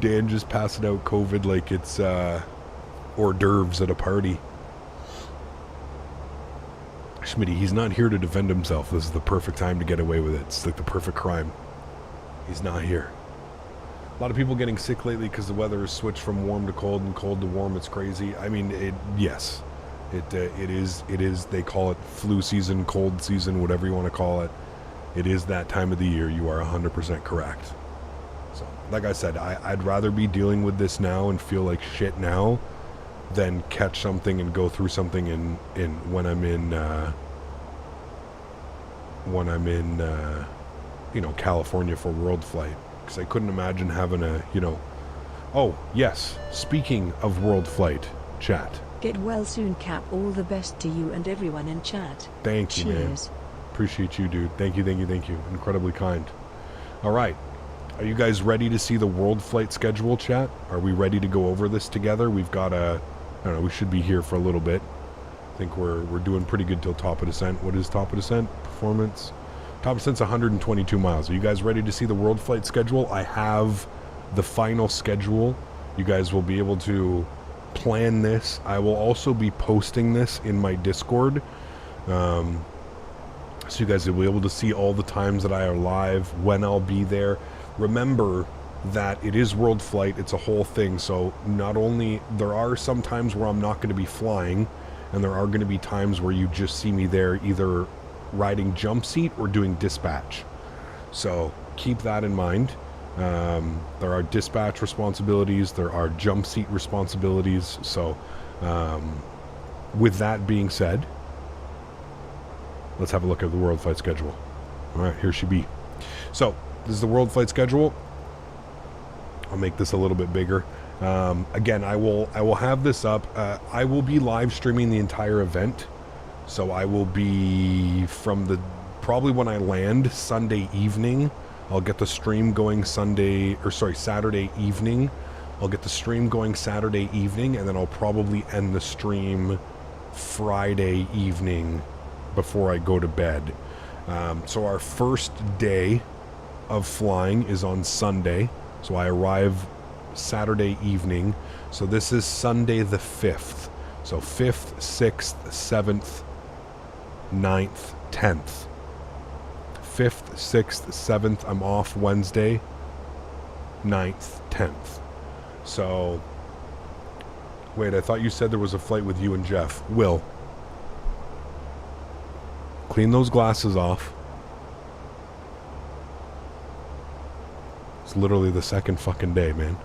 Dan just passing out COVID like it's hors d'oeuvres at a party. Smitty, he's not here to defend himself. This is the perfect time to get away with it. It's like the perfect crime. He's not here. A lot of people getting sick lately because the weather has switched from warm to cold and cold to warm. It's crazy. I mean, yes, it is. They call it flu season, cold season, whatever you want to call it. It is that time of the year. You are 100% correct. So, like I said, I'd rather be dealing with this now and feel like shit now than catch something and go through something when I'm in California for World Flight. Because I couldn't imagine having Oh, yes. Speaking of World Flight, chat. Get well soon, Cap. All the best to you and everyone in chat. Thank you, man. Cheers. Appreciate you, dude. Thank you, thank you, thank you. Incredibly kind. All right. Are you guys ready to see the World Flight schedule, chat? Are we ready to go over this together? We've got I don't know, we should be here for a little bit. I think we're doing pretty good till top of descent. What is top of descent? Performance? Top of descent's 122 miles. Are you guys ready to see the World Flight schedule? I have the final schedule. You guys will be able to plan this. I will also be posting this in my Discord, so you guys will be able to see all the times that I are live, when I'll be there. Remember that it is World Flight, it's a whole thing, so not only, there are some times where I'm not going to be flying, and there are going to be times where you just see me there either riding jump seat or doing dispatch. So keep that in mind. There are dispatch responsibilities, there are jump seat responsibilities, so with that being said, let's have a look at the World Flight schedule. Alright, here she be. So, this is the World Flight schedule. I'll make this a little bit bigger. Again, I will have this up. I will be live streaming the entire event, so I will be from the, probably when I land Sunday evening. I'll get the stream going Saturday evening. I'll get the stream going Saturday evening, and then I'll probably end the stream Friday evening before I go to bed. So our first day of flying is on Sunday. So I arrive Saturday evening. So this is Sunday the 5th. So 5th, 6th, 7th, 9th, 10th. 5th, 6th, 7th, I'm off Wednesday, 9th, 10th. So, wait, I thought you said there was a flight with you and Jeff. Will. Clean those glasses off. It's literally the second fucking day, man.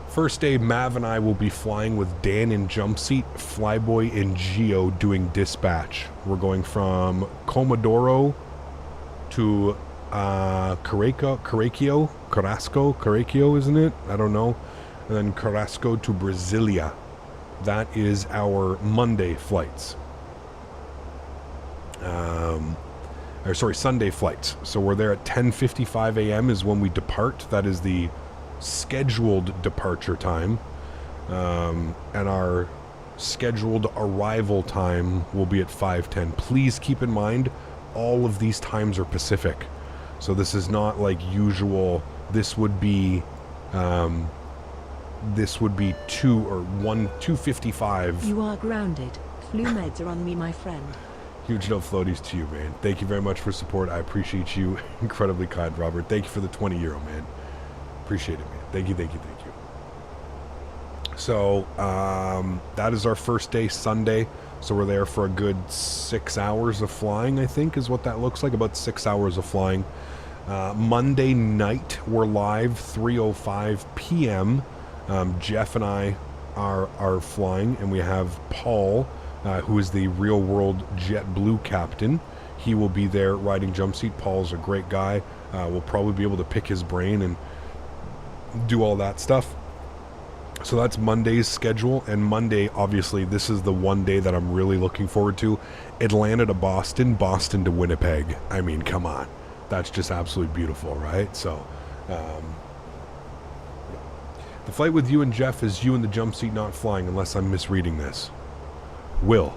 First day, Mav and I will be flying with Dan in jump seat, Flyboy and Geo doing dispatch. We're going from Comodoro to Carrasco, isn't it? I don't know. And then Carrasco to Brasilia. That is our Monday flights. Sunday flights. So we're there at 10:55 a.m. is when we depart. That is the scheduled departure time. And our scheduled arrival time will be at 5:10. Please keep in mind, all of these times are Pacific, so this is not like usual. This would be 2:55. You are grounded. Flu meds are on me, my friend. Huge no floaties to you, man. Thank you very much for support. I appreciate you. Incredibly kind, Robert. Thank you for the €20, man. Appreciate it, man. Thank you. So that is our first day, Sunday. So we're there for a good 6 hours of flying, I think, is what that looks like. About 6 hours of flying. Monday night, we're live, 3:05 p.m. Jeff and I are flying, and we have Paul, who is the Real World JetBlue captain. He will be there riding jump seat. Paul's a great guy. We'll probably be able to pick his brain and do all that stuff. So that's Monday's schedule, and Monday, obviously, this is the one day that I'm really looking forward to. Atlanta to Boston, Boston to Winnipeg. I mean, come on. That's just absolutely beautiful, right? So, the flight with you and Jeff is you in the jump seat not flying, unless I'm misreading this. Will.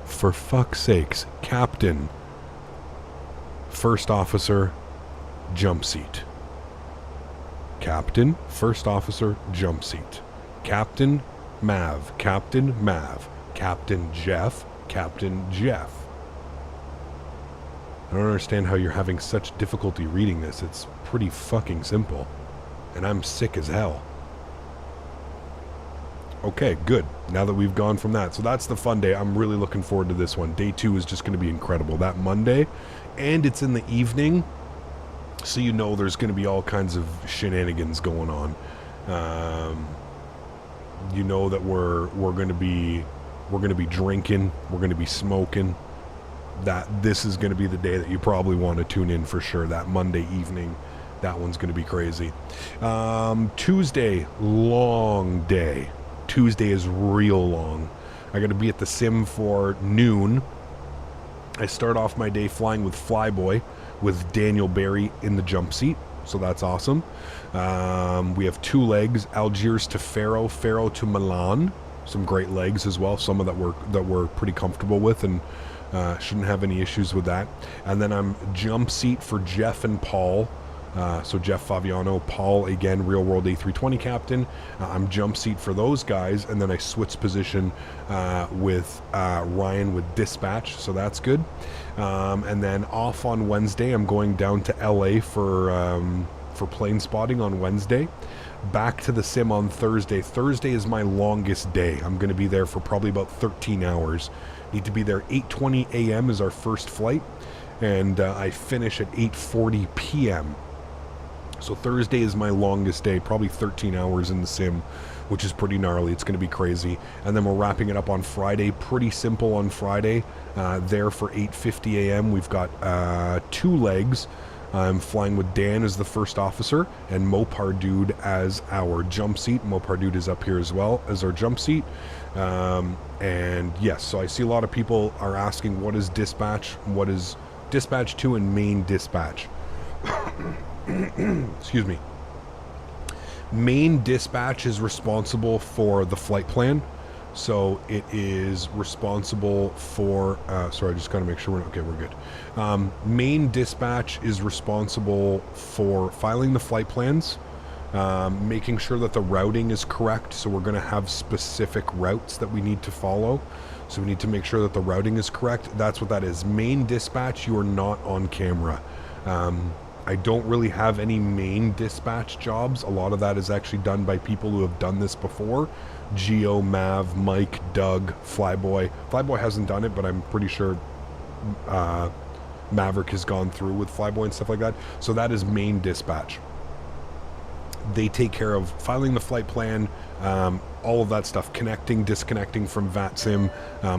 For fuck's sakes, Captain. First officer, jump seat. Captain, first officer, jump seat. Captain, Mav. Captain, Mav. Captain, Jeff. Captain, Jeff. I don't understand how you're having such difficulty reading this. It's pretty fucking simple. And I'm sick as hell. Okay, good. Now that we've gone from that. So that's the fun day. I'm really looking forward to this one. Day 2 is just going to be incredible. That Monday. And it's in the evening. So you know there's going to be all kinds of shenanigans going on. You know that we're going to be drinking, we're going to be smoking. That this is going to be the day that you probably want to tune in for sure. That Monday evening, that one's going to be crazy. Tuesday, long day. Tuesday is real long. I got to be at the sim for noon. I start off my day flying with Flyboy, with Daniel Barry in the jump seat, so that's awesome. We have 2 legs, Algiers to Faro, Faro to Milan. Some great legs as well, some of that we're pretty comfortable with, and shouldn't have any issues with that. And then I'm jump seat for Jeff and Paul So Jeff Faviano, Paul, again, real world A320 captain. I'm jump seat for those guys, and then I switch position with Ryan with dispatch, so that's good. And then off on Wednesday, I'm going down to LA for plane spotting on Wednesday. Back to the sim on Thursday. Thursday is my longest day. I'm going to be there for probably about 13 hours. Need to be there 8:20 a.m. is our first flight, and I finish at 8:40 p.m. So Thursday is my longest day, probably 13 hours in the sim, which is pretty gnarly. It's going to be crazy. And then we're wrapping it up on Friday. Pretty simple on Friday. There for 8:50 a.m. We've got 2 legs. I'm flying with Dan as the first officer and Mopar Dude as our jump seat. Mopar Dude is up here as well as our jump seat. And yes, so I see a lot of people are asking what is dispatch, what is dispatch 2 and main dispatch. Excuse me. Main dispatch is responsible for the flight plan. So it is responsible for, sorry, I just got to make sure we're good. Main dispatch is responsible for filing the flight plans, making sure that the routing is correct. So we're going to have specific routes that we need to follow. So we need to make sure that the routing is correct. That's what that is. Main dispatch, you are not on camera. I don't really have any main dispatch jobs. A lot of that is actually done by people who have done this before. Geo, Mav, Mike, Doug, Flyboy. Flyboy hasn't done it, but I'm pretty sure Maverick has gone through with Flyboy and stuff like that. So that is main dispatch. They take care of filing the flight plan, all of that stuff, connecting, disconnecting from VATSIM,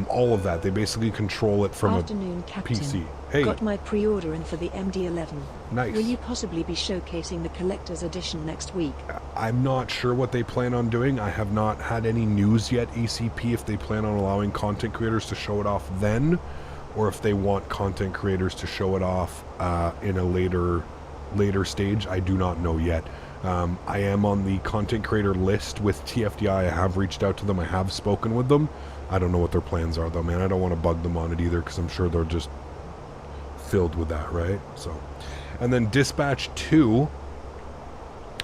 all of that. They basically control it from Afternoon, a Captain. PC. Hey, Got my pre-order in for the MD-11. nice. Will you possibly be showcasing the collector's edition next week? I'm not sure what they plan on doing. I have not had any news yet, ACP, if they plan on allowing content creators to show it off then, or if they want content creators to show it off in a later stage. I do not know yet. I am on the content creator list with TFDI. I have reached out to them. I have spoken with them. I don't know what their plans are though, man. I don't want to bug them on it either because I'm sure they're just filled with that, right? So, and then dispatch 2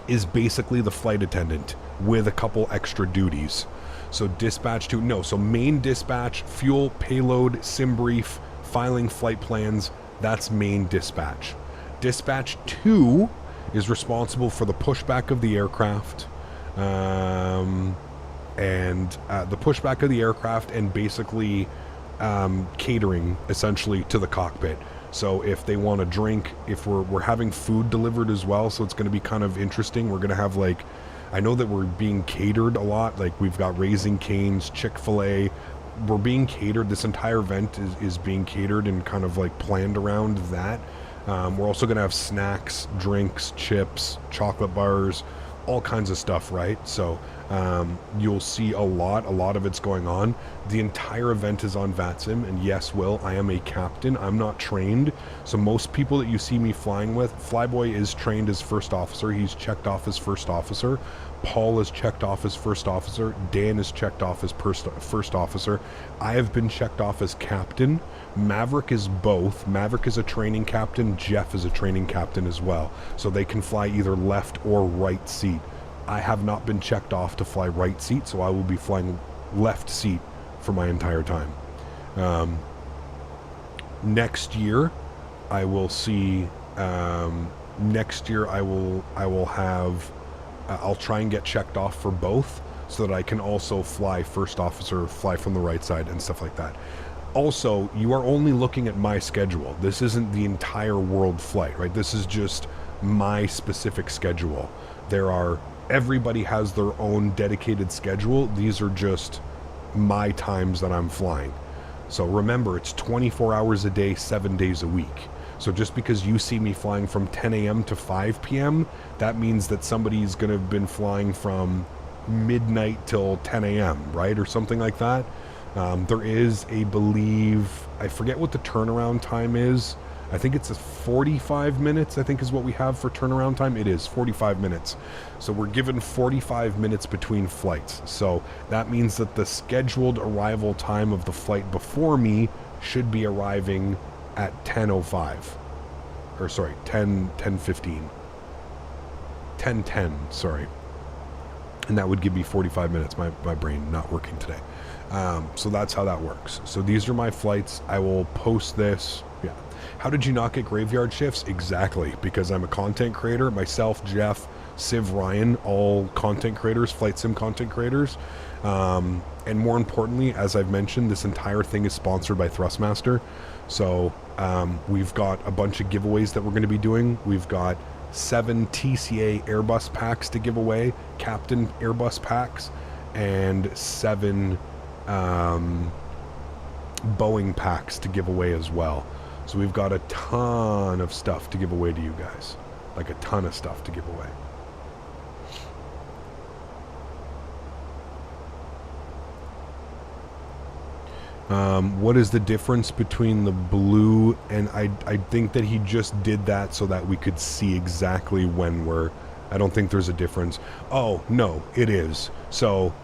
is basically the flight attendant with a couple extra duties. So dispatch 2, no, so main dispatch, fuel, payload, sim brief, filing flight plans, that's main dispatch. Dispatch 2 is responsible for the pushback of the aircraft, and the pushback of the aircraft and basically catering essentially to the cockpit. So if they want a drink, if we're having food delivered as well, so it's going to be kind of interesting. We're going to have like, I know that we're being catered a lot. Like we've got Raising Cane's, Chick-fil-A. We're being catered. This entire event is being catered and kind of like planned around that. We're also going to have snacks, drinks, chips, chocolate bars, all kinds of stuff, right? So you'll see a lot of it's going on. The entire event is on VATSIM, and yes, Will, I am a captain. I'm not trained. So most people that you see me flying with, Flyboy is trained as first officer. He's checked off as first officer. Paul is checked off as first officer. Dan is checked off as first officer. I have been checked off as captain. Maverick is both. Maverick is a training captain. Jeff is a training captain as well. So they can fly either left or right seat. I have not been checked off to fly right seat, so I will be flying left seat for my entire time. Next year, I will see. Next year, I will have. I'll try and get checked off for both, so that I can also fly first officer, fly from the right side, and stuff like that. Also, you are only looking at my schedule. This isn't the entire world flight, right? This is just my specific schedule. Everybody has their own dedicated schedule. These are just my times that I'm flying. So remember, it's 24 hours a day, 7 days a week. So just because you see me flying from 10 a.m. to 5 p.m., that means that somebody's going to have been flying from midnight till 10 a.m., right? Or something like that. There is I forget what the turnaround time is. I think it's 45 minutes, I think is what we have for turnaround time. It is 45 minutes. So we're given 45 minutes between flights. So that means that the scheduled arrival time of the flight before me should be arriving at 10:05. Or sorry, 10:15. 10:10, sorry. And that would give me 45 minutes. My brain not working today. So that's how that works. So these are my flights. I will post this. Yeah. How did you not get graveyard shifts? Exactly. Because I'm a content creator. Myself, Jeff, Civ, Ryan, all content creators, flight sim content creators. And more importantly, as I've mentioned, this entire thing is sponsored by Thrustmaster. So we've got a bunch of giveaways that we're going to be doing. We've got 7 TCA Airbus packs to give away, Captain Airbus packs, and 7 Boeing packs to give away as well. So we've got a ton of stuff to give away to you guys. Like a ton of stuff to give away. What is the difference between the blue and I think that he just did that so that we could see exactly when we're... I don't think there's a difference. Oh, no, it is. So,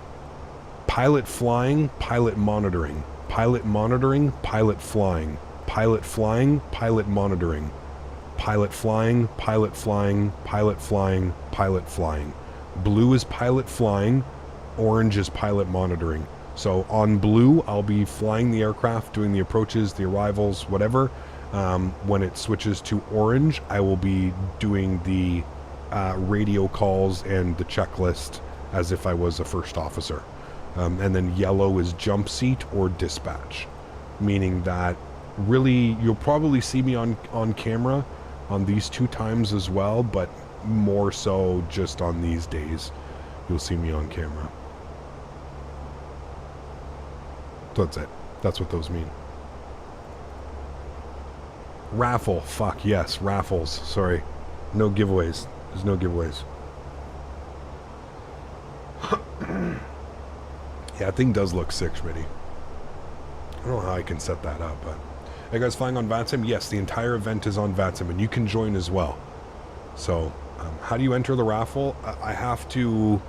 pilot flying, pilot monitoring. Pilot monitoring, pilot flying. Pilot flying, pilot monitoring. Pilot flying, pilot flying, pilot flying, pilot flying. Blue is pilot flying, orange is pilot monitoring. So on blue, I'll be flying the aircraft, doing the approaches, the arrivals, whatever. When it switches to orange, I will be doing the radio calls and the checklist as if I was a first officer. And then yellow is jump seat or dispatch, meaning that really you'll probably see me on camera on these 2 times as well, but more so just on these days you'll see me on camera. So that's it. That's what those mean. Raffle. Fuck, yes. Raffles. Sorry. No giveaways. There's no giveaways. Yeah, that thing does look sick, Smitty. I don't know how I can set that up, but... Are you guys flying on VATSIM? Yes, the entire event is on VATSIM, and you can join as well. So, how do you enter the raffle? I have to...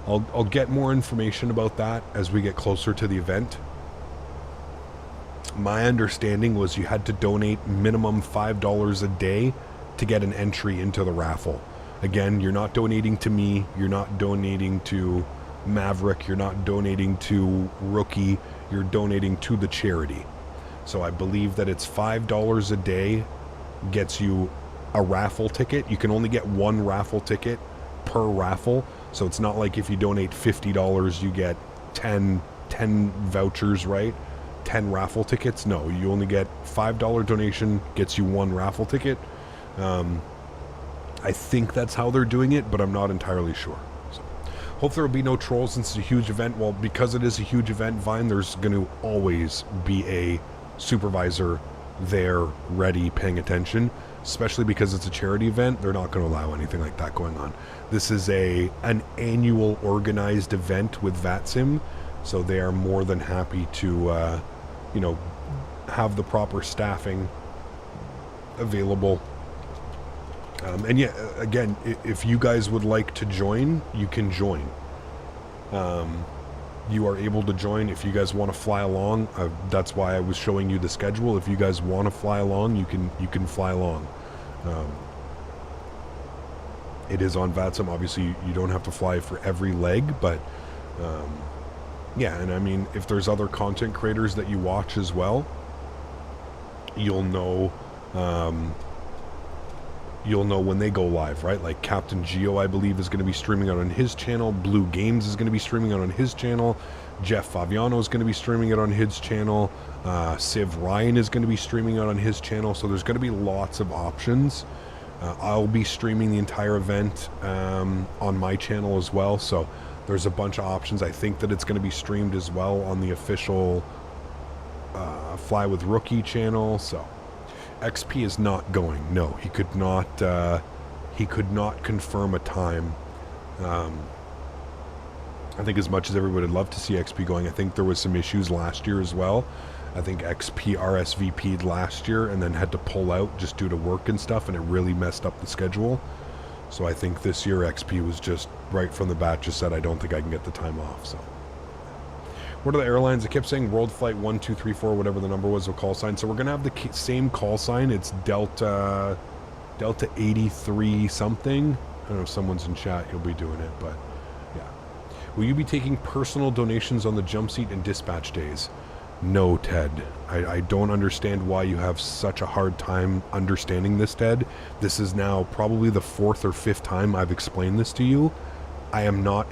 I'll get more information about that as we get closer to the event. My understanding was you had to donate minimum $5 a day to get an entry into the raffle. Again, you're not donating to me, you're not donating to Maverick, you're not donating to Rookie, you're donating to the charity. So I believe that it's $5 a day gets you a raffle ticket. You can only get 1 raffle ticket per raffle. So it's not like if you donate $50, you get 10 vouchers, right? 10 raffle tickets. No, you only get $5 donation, gets you 1 raffle ticket. I think that's how they're doing it, but I'm not entirely sure. So, hope there will be no trolls since it's a huge event. Well, because it is a huge event, Vine, there's going to always be a supervisor there, ready, paying attention. Especially because it's a charity event, they're not going to allow anything like that going on. This is an annual organized event with VATSIM, so they are more than happy to, have the proper staffing available. And yeah, again, if you guys would like to join, you can join. You are able to join if you guys want to fly along. That's why I was showing you the schedule. If you guys want to fly along, you can fly along. It is on VATSIM. Obviously, you don't have to fly for every leg, but yeah. And I mean, if there's other content creators that you watch as well, you'll know when they go live, right? Like Captain Geo, I believe, is going to be streaming out on his channel. Blue Games is going to be streaming out on his channel. Jeff Faviano is going to be streaming it on his channel. Civ Ryan is going to be streaming it on his channel. So there's going to be lots of options. I'll be streaming the entire event on my channel as well. So there's a bunch of options. I think that it's going to be streamed as well on the official Fly with Rookie channel. So XP is not going. No, he could not confirm a time. I think as much as everybody would love to see XP going, I think there was some issues last year as well. I think XP RSVP'd last year and then had to pull out just due to work and stuff, and it really messed up the schedule. So I think this year XP was just right from the bat just said, I don't think I can get the time off. So what are the airlines? I kept saying World Flight 1234, whatever the number was, a call sign. So we're going to have the same call sign. It's Delta Delta 83 something. I don't know if someone's in chat, you'll be doing it, but yeah. Will you be taking personal donations on the jump seat and dispatch days? No, Ted. I don't understand why you have such a hard time understanding this, Ted. This is now probably the 4th or 5th time I've explained this to you. I am not...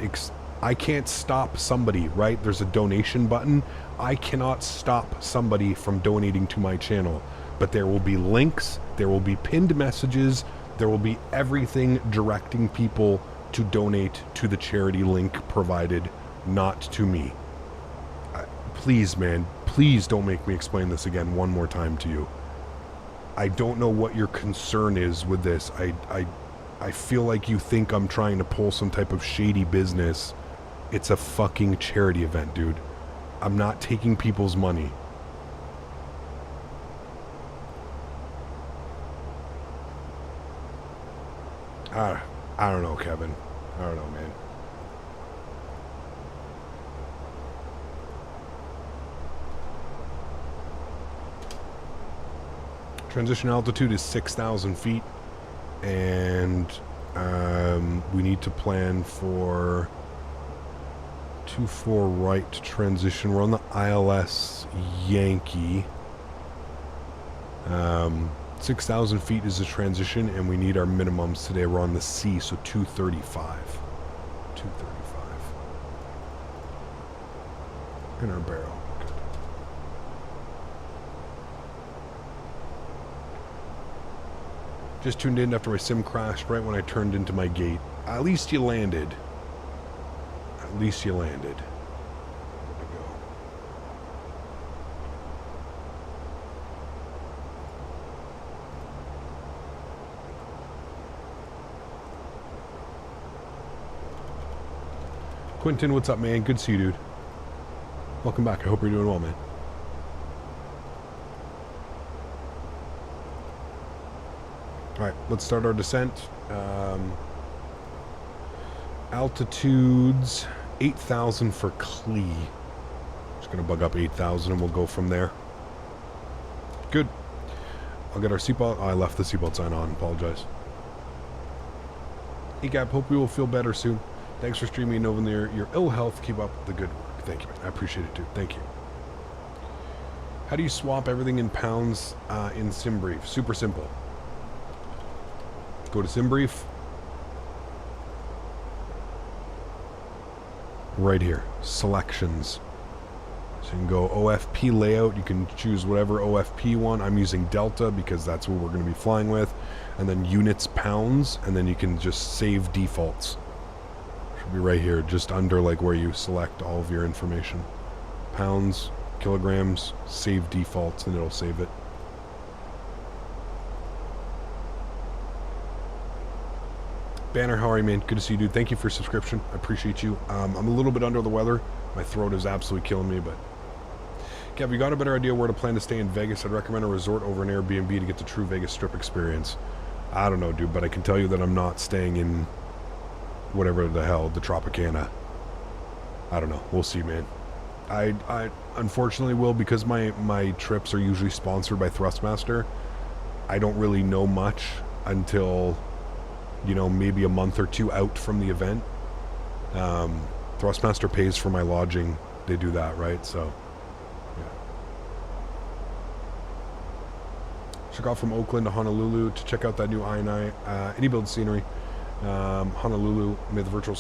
I can't stop somebody, right? There's a donation button. I cannot stop somebody from donating to my channel. But there will be links, there will be pinned messages, there will be everything directing people to donate to the charity link provided, not to me. Please, man, please don't make me explain this again one more time to you. I don't know what your concern is with this. I feel like you think I'm trying to pull some type of shady business. It's a fucking charity event, dude. I'm not taking people's money. I don't know, Kevin. I don't know, man. Transition altitude is 6,000 feet, and we need to plan for 24 right to transition. We're on the ILS Yankee. 6,000 feet is the transition, and we need our minimums today. We're on the C, so 235. 235. In our barrel. Good. Just tuned in after my sim crashed right when I turned into my gate. At least you landed. At least you landed. Quentin, what's up, man? Good to see you, dude. Welcome back. I hope you're doing well, man. Alright, let's start our descent. Altitudes 8,000 for Clee. Just gonna bug up 8,000 and we'll go from there. Good. I'll get our seatbelt. Oh, I left the seatbelt sign on. Apologize. Hey, Gap. Hope we will feel better soon. Thanks for streaming over there. Your ill health. Keep up the good work. Thank you, man. I appreciate it, too. Thank you. How do you swap everything in pounds in SimBrief? Super simple. Go to SimBrief. Right here. Selections. So you can go OFP layout. You can choose whatever OFP one. I'm using Delta because that's what we're going to be flying with. And then units, pounds. And then you can just save defaults. Be right here, just under like where you select all of your information. Pounds, kilograms, save defaults, and it'll save it. Banner, how are you, man? Good to see you, dude. Thank you for your subscription. I appreciate you. I'm a little bit under the weather. My throat is absolutely killing me, but... Kev, you got a better idea where to plan to stay in Vegas? I'd recommend a resort over an Airbnb to get the true Vegas Strip experience. I don't know, dude, but I can tell you that I'm not staying in... whatever the hell, the Tropicana. I don't know. We'll see, man. I unfortunately will, because my trips are usually sponsored by Thrustmaster. I don't really know much until, you know, maybe a month or two out from the event. Thrustmaster pays for my lodging. They do that, right? So, yeah. Took off from Oakland to Honolulu to check out that new I&I. Any build scenery. Honolulu, may the virtual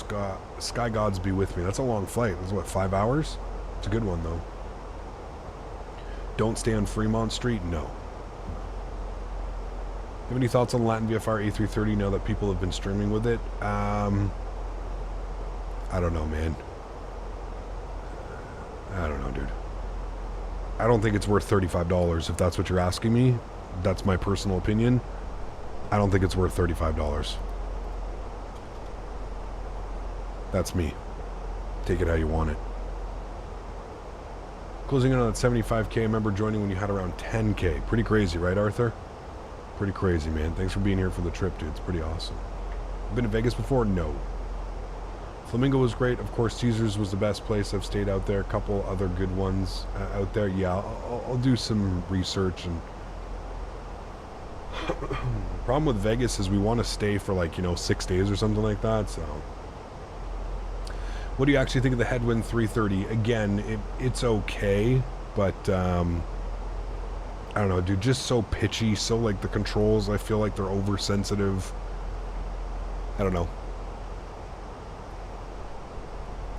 sky gods be with me. That's a long flight. That's what, 5 hours? It's a good one, though. Don't stay on Fremont Street? No. Have any thoughts on Latin VFR A330 now that people have been streaming with it? I don't know, man. I don't know, dude. I don't think it's worth $35 if that's what you're asking me. That's my personal opinion. I don't think it's worth $35. That's me. Take it how you want it. Closing in on that 75K. I remember joining when you had around 10K. Pretty crazy, right, Arthur? Pretty crazy, man. Thanks for being here for the trip, dude. It's pretty awesome. Been to Vegas before? No. Flamingo was great. Of course, Caesars was the best place. I've stayed out there. A couple other good ones out there. Yeah, I'll do some research and Problem with Vegas is we want to stay for like, 6 days or something like that, so. What do you actually think of the headwind 330? Again, it's okay, but, I don't know, dude, just so pitchy, so like the controls, I feel like they're oversensitive. I don't know.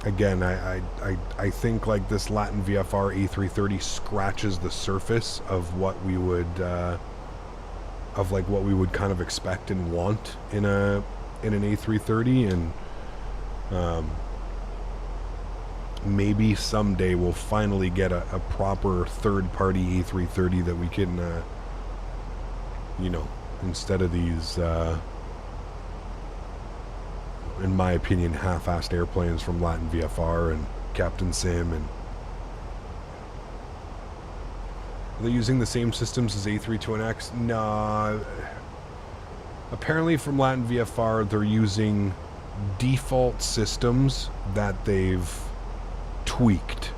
Again, I think like this Latin VFR A330 scratches the surface of what we would kind of expect and want in an A330, and maybe someday we'll finally get a proper third-party A330 that we can instead of these in my opinion, half-assed airplanes from Latin VFR and Captain Sim. And are they using the same systems as A320X? Nah. Apparently from Latin VFR, they're using default systems that they've tweaked.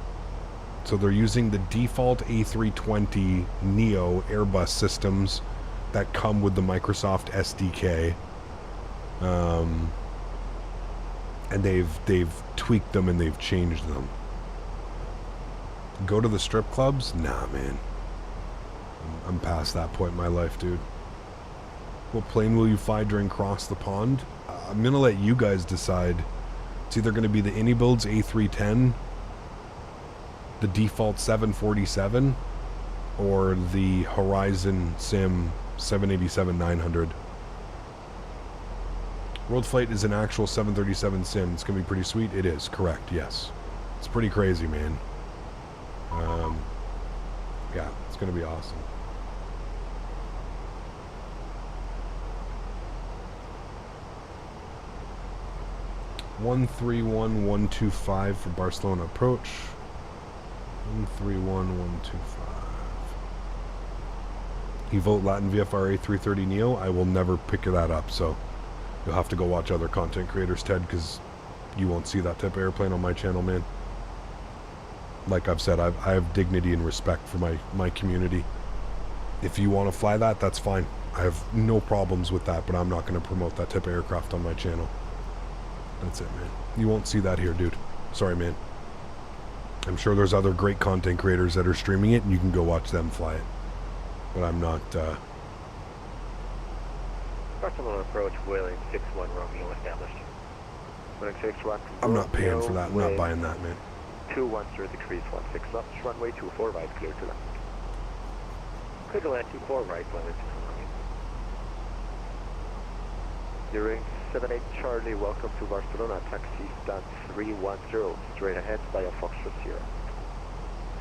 So they're using the default A320 Neo Airbus systems that come with the Microsoft SDK. And they've tweaked them and they've changed them. Go to the strip clubs? Nah, man. I'm past that point in my life, dude. What plane will you fly during Cross the Pond? I'm gonna let you guys decide. It's either gonna be the Anybuilds A310, the default 747, or the Horizon Sim 787-900. World Flight is an actual 737 sim. It's going to be pretty sweet. It is, correct, yes. It's pretty crazy, man. Yeah, it's going to be awesome. (131,125) for Barcelona approach. 131,125. You vote Latin VFR A330 Neo? I will never pick that up, so you'll have to go watch other content creators, Ted, because you won't see that type of airplane on my channel, man. Like I've said, I have dignity and respect for my community. If you want to fly that, that's fine. I have no problems with that, but I'm not going to promote that type of aircraft on my channel. That's it, man. You won't see that here, dude. Sorry, man. I'm sure there's other great content creators that are streaming it, and you can go watch them fly it. But I'm not, Barcelona approach, Vueling 61 Romeo established. Vueling 61. I'm not paying for that. I'm not buying that, man. 210 degrees, 16 knots, runway 24 right, clear to land. Clear to land 24 right, runway 24 right. During 78 Charlie, welcome to Barcelona, taxi stand 310, straight ahead via Foxtrot Sierra.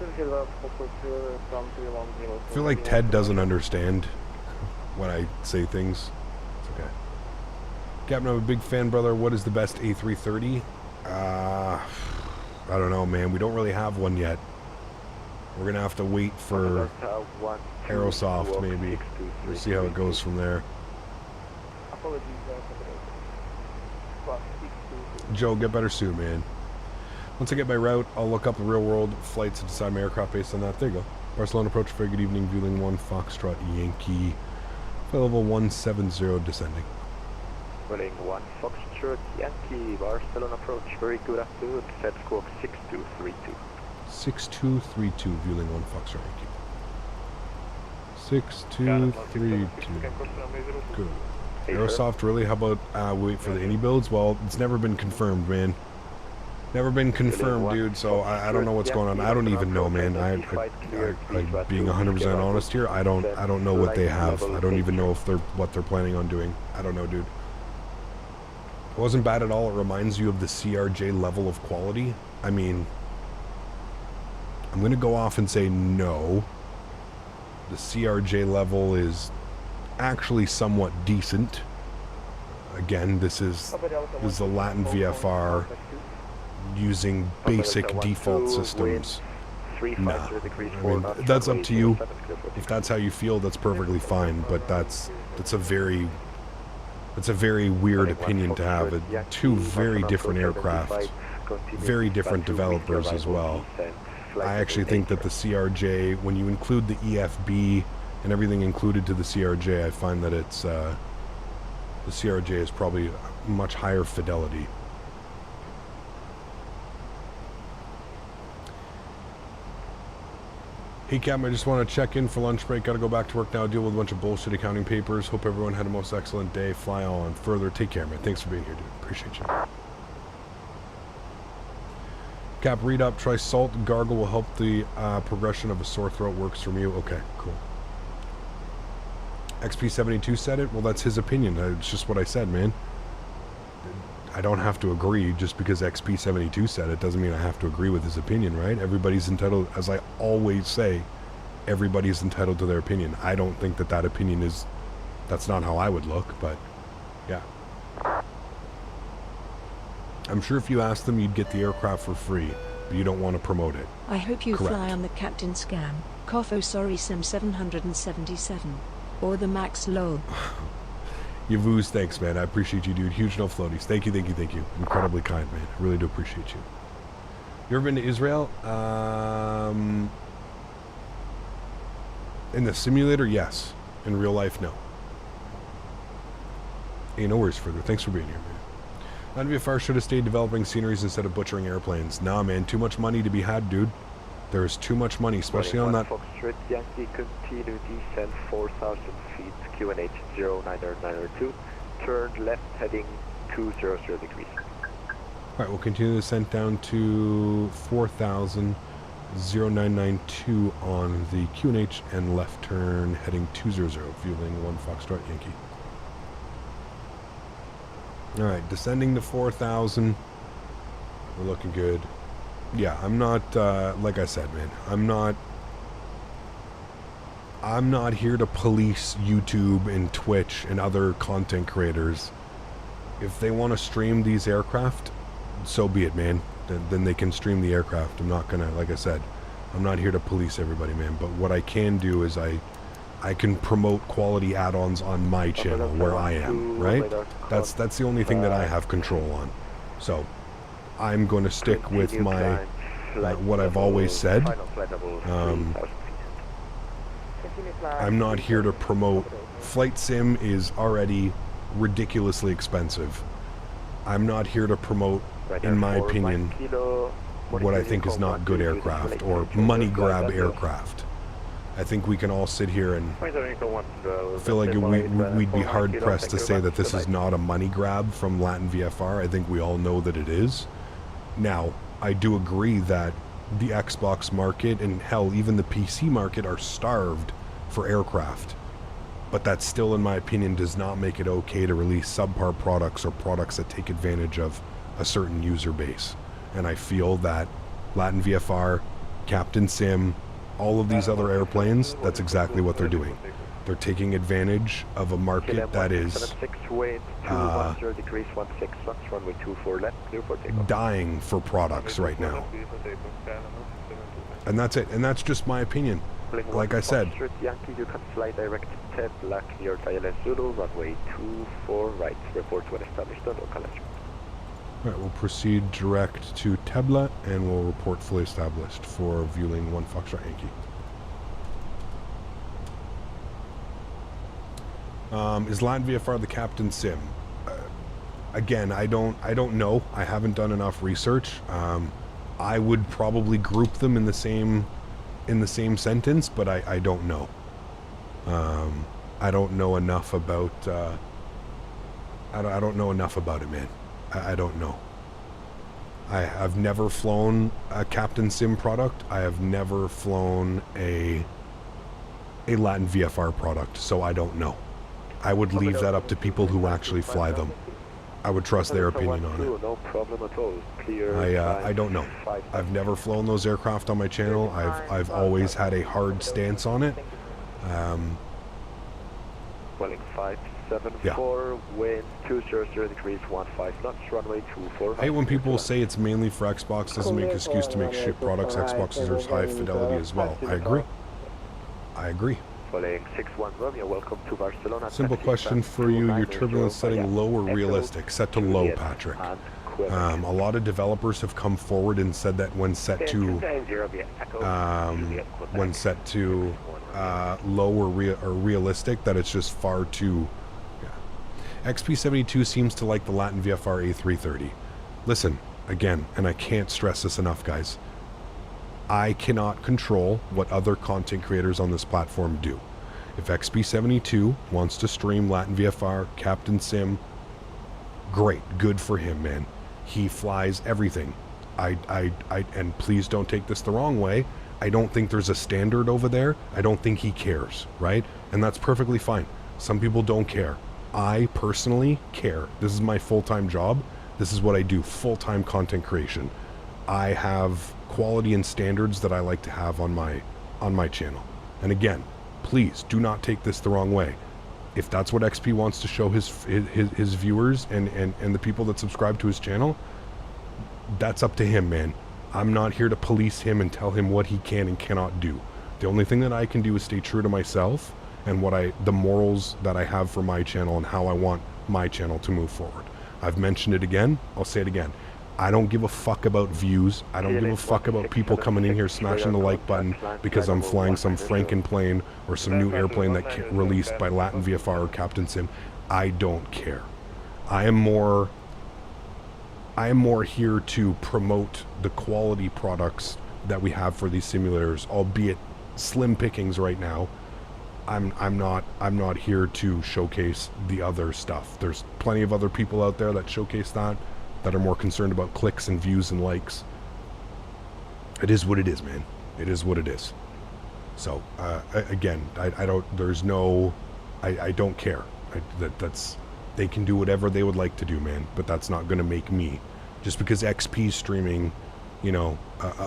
I feel like Ted doesn't understand when I say things. Okay. Captain, I'm a big fan, brother. What is the best A330? I don't know, man. We don't really have one yet. We're going to have to wait for Aerosoft, maybe. We'll see how it goes from there. Joe, get better soon, man. Once I get my route, I'll look up the real-world flights and decide my aircraft based on that. There you go. Barcelona approach, very good evening. Vueling 1, Foxtrot, Yankee. Flight level 170 descending. Vueling 1, Foxtrot, Yankee, Barcelona approach, very good afternoon. Set squawk 6232. 6232, Vueling 1, Foxtrot, Yankee. 6232. Good. Aerosoft, really? How about wait for the Anybuilds? Well, it's never been confirmed, man. Never been confirmed, dude, so I don't know what's going on. I don't even know, man. I being 100% honest here, I don't know what they have. I don't even know if what they're planning on doing. I don't know, dude. It wasn't bad at all. It reminds you of the CRJ level of quality. I mean, I'm going to go off and say no. The CRJ level is actually somewhat decent. Again, this is a Latin VFR using basic default systems. Nah. I mean, that's up to you. If that's how you feel, that's perfectly fine, but that's a very weird opinion to have. Two very different aircraft, very different developers as well. I actually think that the CRJ, when you include the EFB and everything included to the CRJ, I find that it's the CRJ is probably much higher fidelity. Hey Cam, I just want to check in for lunch break. Got to go back to work now. Deal with a bunch of bullshit accounting papers. Hope everyone had a most excellent day. Fly on further. Take care, man. Thanks for being here, dude. Appreciate you. Cap, read up. Try salt. Gargle will help the progression of a sore throat. Works from you. Okay, cool. XP72 said it. Well, that's his opinion. It's just what I said, man. I don't have to agree just because XP72 said it. Doesn't mean I have to agree with his opinion, right? Everybody's entitled, as I always say, everybody's entitled to their opinion. I don't think that that opinion is, that's not how I would look, but yeah. I'm sure if you asked them, you'd get the aircraft for free, but you don't want to promote it. I hope you Correct. fly on the Captain Scam, Cough sorry Sim 777, or the Max Lol. Yavuz, thanks, man. I appreciate you, dude. Huge no floaties. Thank you, thank you, thank you. Incredibly kind, man. I really do appreciate you. You ever been to Israel? In the simulator, yes. In real life, no. Hey, no worries further. Thanks for being here, man. NVFR should have stayed developing sceneries instead of butchering airplanes. Nah, man. Too much money to be had, dude. There's too much money, especially on that. Foxtrot Yankee, continue descent 4,000 feet, QNH 09902. Turn left heading 200 degrees. Alright, we'll continue the descent down to 4,000, 0992 on the QNH and left turn heading 200, fueling 1 Foxtrot Yankee. Alright, descending to 4,000. We're looking good. Yeah, I'm not, like I said, man, I'm not here to police YouTube and Twitch and other content creators. If they want to stream these aircraft, so be it, man. Then they can stream the aircraft. I'm not gonna, like I said, I'm not here to police everybody, man. But what I can do is I can promote quality add-ons on my channel where I am, right? That's the only thing that I have control on. So I'm going to stick with my what I've always said. I'm not here to promote. Flight sim is already ridiculously expensive. I'm not here to promote, in my opinion, what I think is not good aircraft or money grab aircraft. I think we can all sit here and feel like we'd be hard pressed to say that this is not a money grab from Latin VFR. I think we all know that it is. Now, I do agree that the Xbox market and hell, even the PC market are starved for aircraft. But that still, in my opinion, does not make it okay to release subpar products or products that take advantage of a certain user base. And I feel that Latin VFR, Captain Sim, all of these other airplanes, that's exactly what they're doing. They're taking advantage of a market that is dying for products right now. And that's it. And that's just my opinion. Like I said. Yankee, you can fly direct 10 black near ILS Zulu, runway 24 right. Report when established on local entry. Alright, we'll proceed direct to Tebla and we'll report fully established for Vueling 1 Foxtrot Yankee. Is Latin VFR the Captain Sim? Again, I don't know. I haven't done enough research. I would probably group them in the same sentence, but I don't know. I don't know enough about I don't know enough about it, man. I don't know. I've never flown a Captain Sim product. I have never flown a Latin VFR product, so I don't know. I would leave that up to people who actually fly them. I would trust their opinion on it. No problem at all. I don't know. I've never flown those aircraft on my channel. I've always had a hard stance on it. Vueling 574, wind 200 degrees 15 knots, runway 24. I hate when people say it's mainly for Xbox, doesn't make excuse to make shit products. Xbox deserves high fidelity as well. I agree. I agree. Vueling 61 Romeo, welcome to Barcelona. Simple question for you. Your turbulence setting low or realistic? Set to low, Patrick. A lot of developers have come forward and said that when set to low or realistic, that it's just far too. Yeah. XP72 seems to like the Latin VFR A330. Listen, again, and I can't stress this enough, guys. I cannot control what other content creators on this platform do. If XP72 wants to stream Latin VFR, Captain Sim, great, good for him, man. He flies everything. And please don't take this the wrong way. I don't think there's a standard over there. I don't think he cares, right? And that's perfectly fine. Some people don't care. I personally care. This is my full-time job. This is what I do, full-time content creation. I have quality and standards that I like to have on my channel. And again, please do not take this the wrong way. If that's what XP wants to show his viewers and the people that subscribe to his channel, that's up to him, man. I'm not here to police him and tell him what he can and cannot do. The only thing that I can do is stay true to myself and the morals that I have for my channel and how I want my channel to move forward. I've mentioned it again. I'll say it again. I don't give a fuck about views. I don't give a fuck about people coming in here smashing the like button because I'm flying some Frankenplane or some new airplane that released by Latin VFR or Captain Sim. I don't care. I am more here to promote the quality products that we have for these simulators, albeit slim pickings right now. I'm not here to showcase the other stuff. There's plenty of other people out there that showcase that are more concerned about clicks and views and likes. It is what it is, man. It is what it is. So again, I don't care. They can do whatever they would like to do, man, but that's not going to make me. Just because XP's streaming, you know,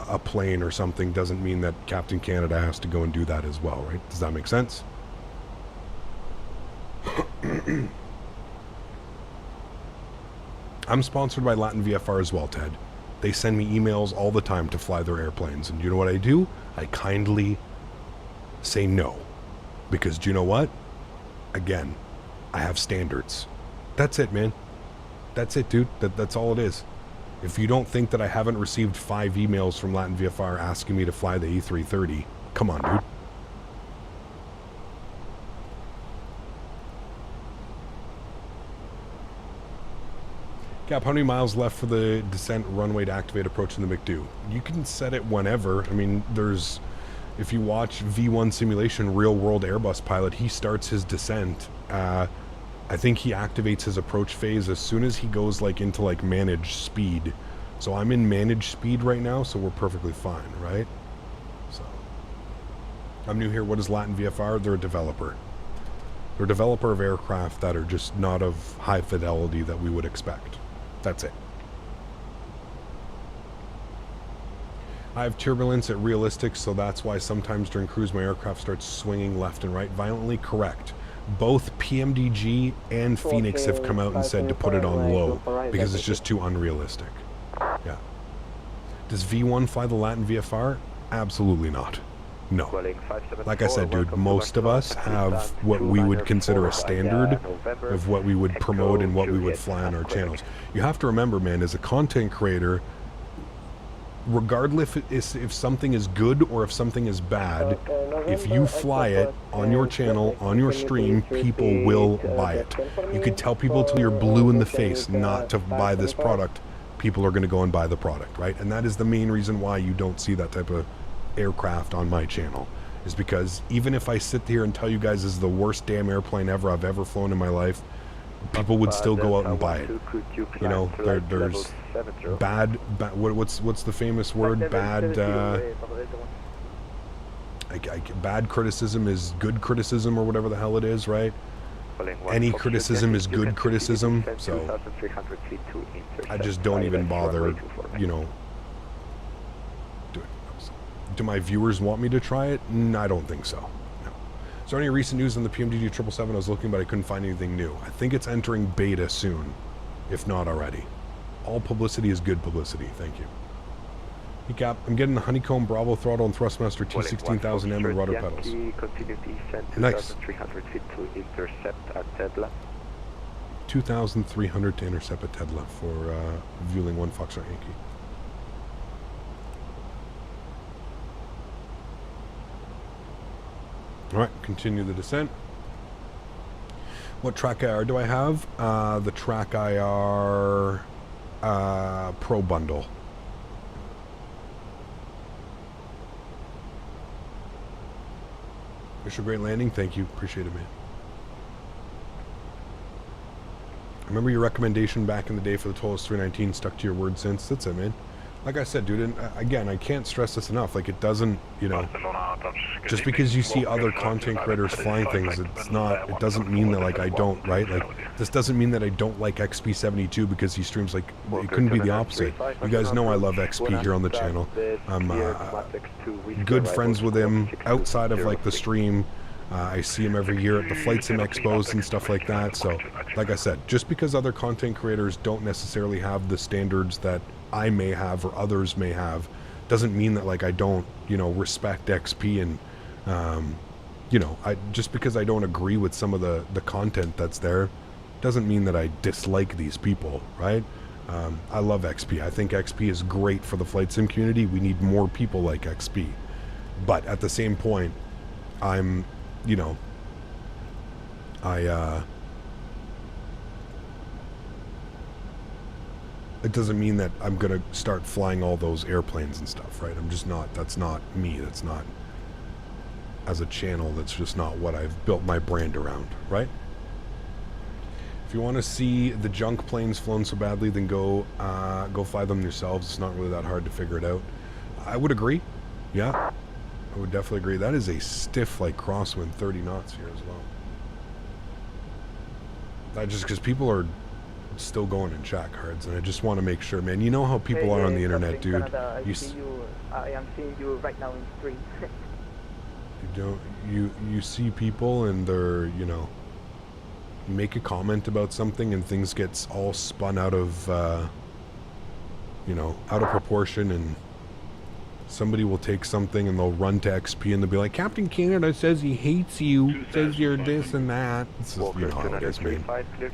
a plane or something doesn't mean that Captain Canada has to go and do that as well, right? Does that make sense? I'm sponsored by Latin VFR as well, Ted. They send me emails all the time to fly their airplanes, and you know what I do? I kindly say no. Because do you know what? Again, I have standards. That's it, man. That's it, dude. That's all it is. If you don't think that I haven't received 5 emails from Latin VFR asking me to fly the A330, come on, dude. Cap, how many miles left for the descent runway to activate approaching the McDo? You can set it whenever. I mean, if you watch V1 simulation, real world Airbus pilot, he starts his descent. I think he activates his approach phase as soon as he goes into managed speed. So I'm in managed speed right now, so we're perfectly fine, right? So I'm new here. What is Latin VFR? They're a developer. They're a developer of aircraft that are just not of high fidelity that we would expect. That's it. I have turbulence at realistic, so that's why sometimes during cruise my aircraft starts swinging left and right violently. Correct. Both PMDG and Fenix have come out and said to put it on low because it's just too unrealistic. Yeah. Does V1 fly the Latin VFR? Absolutely not. No. Like I said, dude, most of us have what we would consider a standard of what we would promote and what we would fly on our channels. You have to remember, man, as a content creator, regardless if something is good or if something is bad, if you fly it on your channel, on your stream, people will buy it. You could tell people till you're blue in the face not to buy this product. People are going to go and buy the product, right? And that is the main reason why you don't see that type of aircraft on my channel, is because even if I sit here and tell you guys this is the worst damn airplane ever I've ever flown in my life, people would still go out and buy it. You know, there's what's the famous word? Bad criticism is good criticism, or whatever the hell it is, right? Any criticism is good criticism, so I just don't even bother, you know. Do my viewers want me to try it? I don't think so. No. Is there any recent news on the PMDG 777? I was looking, but I couldn't find anything new. I think it's entering beta soon, if not already. All publicity is good publicity. Thank you. Hey Cap, I'm getting the Honeycomb Bravo throttle and Thrustmaster T16,000M and rudder pedals. Nice. 2,300 to intercept a Tedla for Vueling 1 Foxtrot Yankee. Alright, continue the descent. What track IR do I have? The track IR Pro Bundle. Wish you a great landing. Thank you. Appreciate it, man. I remember your recommendation back in the day for the Tolles 319. Stuck to your word since. That's it, man. Like I said, dude, and again, I can't stress this enough. Like, it doesn't, you know, just because you see other content creators flying things, it's not, it doesn't mean that, like, I don't, right? Like, this doesn't mean that I don't like XP72 because he streams, like, it couldn't be the opposite. You guys know I love XP here on the channel. I'm good friends with him outside of, like, the stream. I see him every year at the Flight Sim Expos and stuff like that. So, like I said, just because other content creators don't necessarily have the standards that I may have or others may have, doesn't mean that, like, I don't, you know, respect XP and, you know, just because I don't agree with some of the content that's there, doesn't mean that I dislike these people, right? I love XP. I think XP is great for the Flight Sim community. We need more people like XP. But at the same point, I'm, you know, it doesn't mean that I'm gonna start flying all those airplanes and stuff, right? I'm just not, that's not me, that's not, as a channel, that's just not what I've built my brand around, right? If you want to see the junk planes flown so badly, then go fly them yourselves. It's not really that hard to figure it out. I would agree, yeah. I would definitely agree. That is a stiff, like, crosswind, 30 knots here as well. That just because people are still going in chat cards, and I just want to make sure, man. You know how people are on the internet, dude. Canada, I am seeing you right now in the stream. you see people and they're, you know, you make a comment about something and things gets all spun out of, you know, out of proportion, and somebody will take something and they'll run to XP and they'll be like, Captain Canada says he hates you, says you're this and that. It's just, you know how it is, man. There's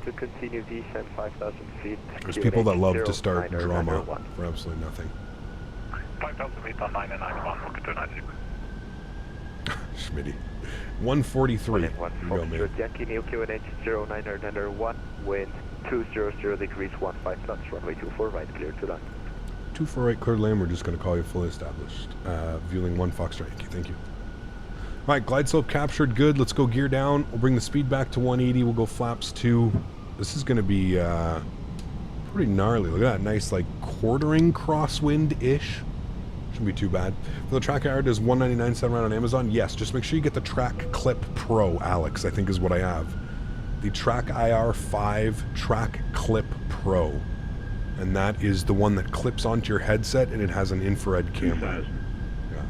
people that love to start drama for absolutely nothing. 5,000 feet on 991, Walker 296. Schmitty. 143. Here you go, man. Yankee New QNH 0901, wind 200 degrees 15 knots, runway 24 right, clear to land. 248 clear to land. We're just going to call you fully established. Vueling 1 Foxtrot Yankee. Thank you. All right, glide slope captured. Good. Let's go gear down. We'll bring the speed back to 180. We'll go flaps 2. This is going to be pretty gnarly. Look at that nice, like, quartering crosswind-ish. Shouldn't be too bad. For the track IR, does 199.7 right on Amazon? Yes. Just make sure you get the Track Clip Pro, Alex, I think is what I have. The Track IR 5 Track Clip Pro. And that is the one that clips onto your headset, and it has an infrared camera. Yeah.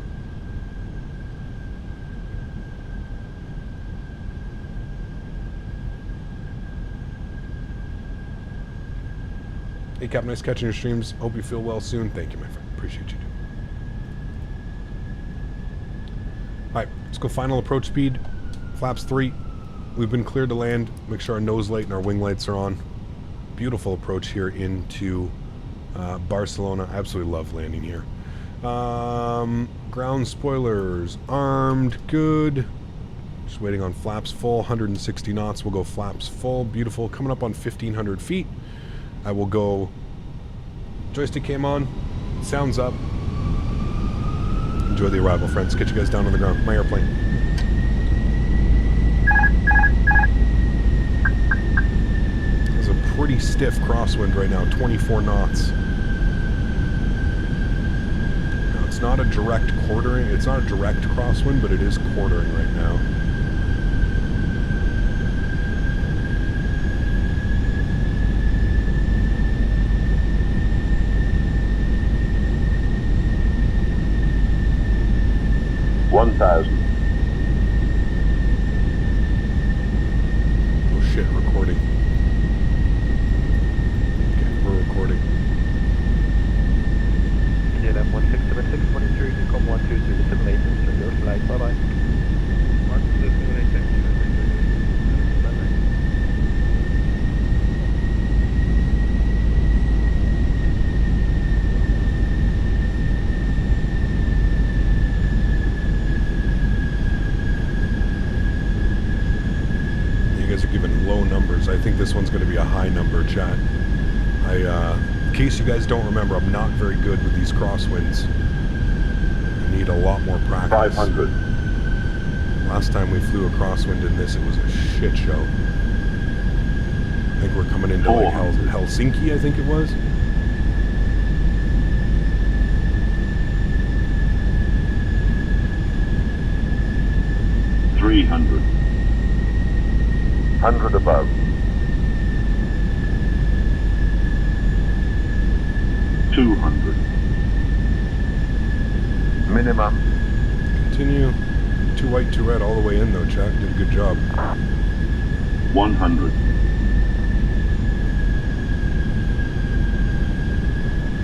Hey, Cap, nice catching your streams. Hope you feel well soon. Thank you, my friend. Appreciate you, dude. Alright, let's go final approach speed. Flaps 3. We've been cleared to land. Make sure our nose light and our wing lights are on. Beautiful approach here into Barcelona. I absolutely love landing here. Ground spoilers armed. Good. Just waiting on flaps full. 160 knots. We'll go flaps full. Beautiful. Coming up on 1,500 feet. I will go. Joystick cam on. Sounds up. Enjoy the arrival, friends. Get you guys down on the ground. My airplane. There's a pretty stiff crosswind right now, 24 knots. Now, it's not a direct quartering, it's not a direct crosswind, but it is quartering right now. Oh shit, recording. Okay, we're recording. KLM 1676, 23, Decom 123, simulate, turn your flight, bye bye. think this one's going to be a high number, chat. In case you guys don't remember, I'm not very good with these crosswinds. I need a lot more practice. 500. Last time we flew a crosswind in this, it was a shit show. I think we're coming into like Helsinki, I think it was. $300. 100 above. 200. Minimum. Continue. 2 white, 2 red all the way in though, chat. Did a good job. 100.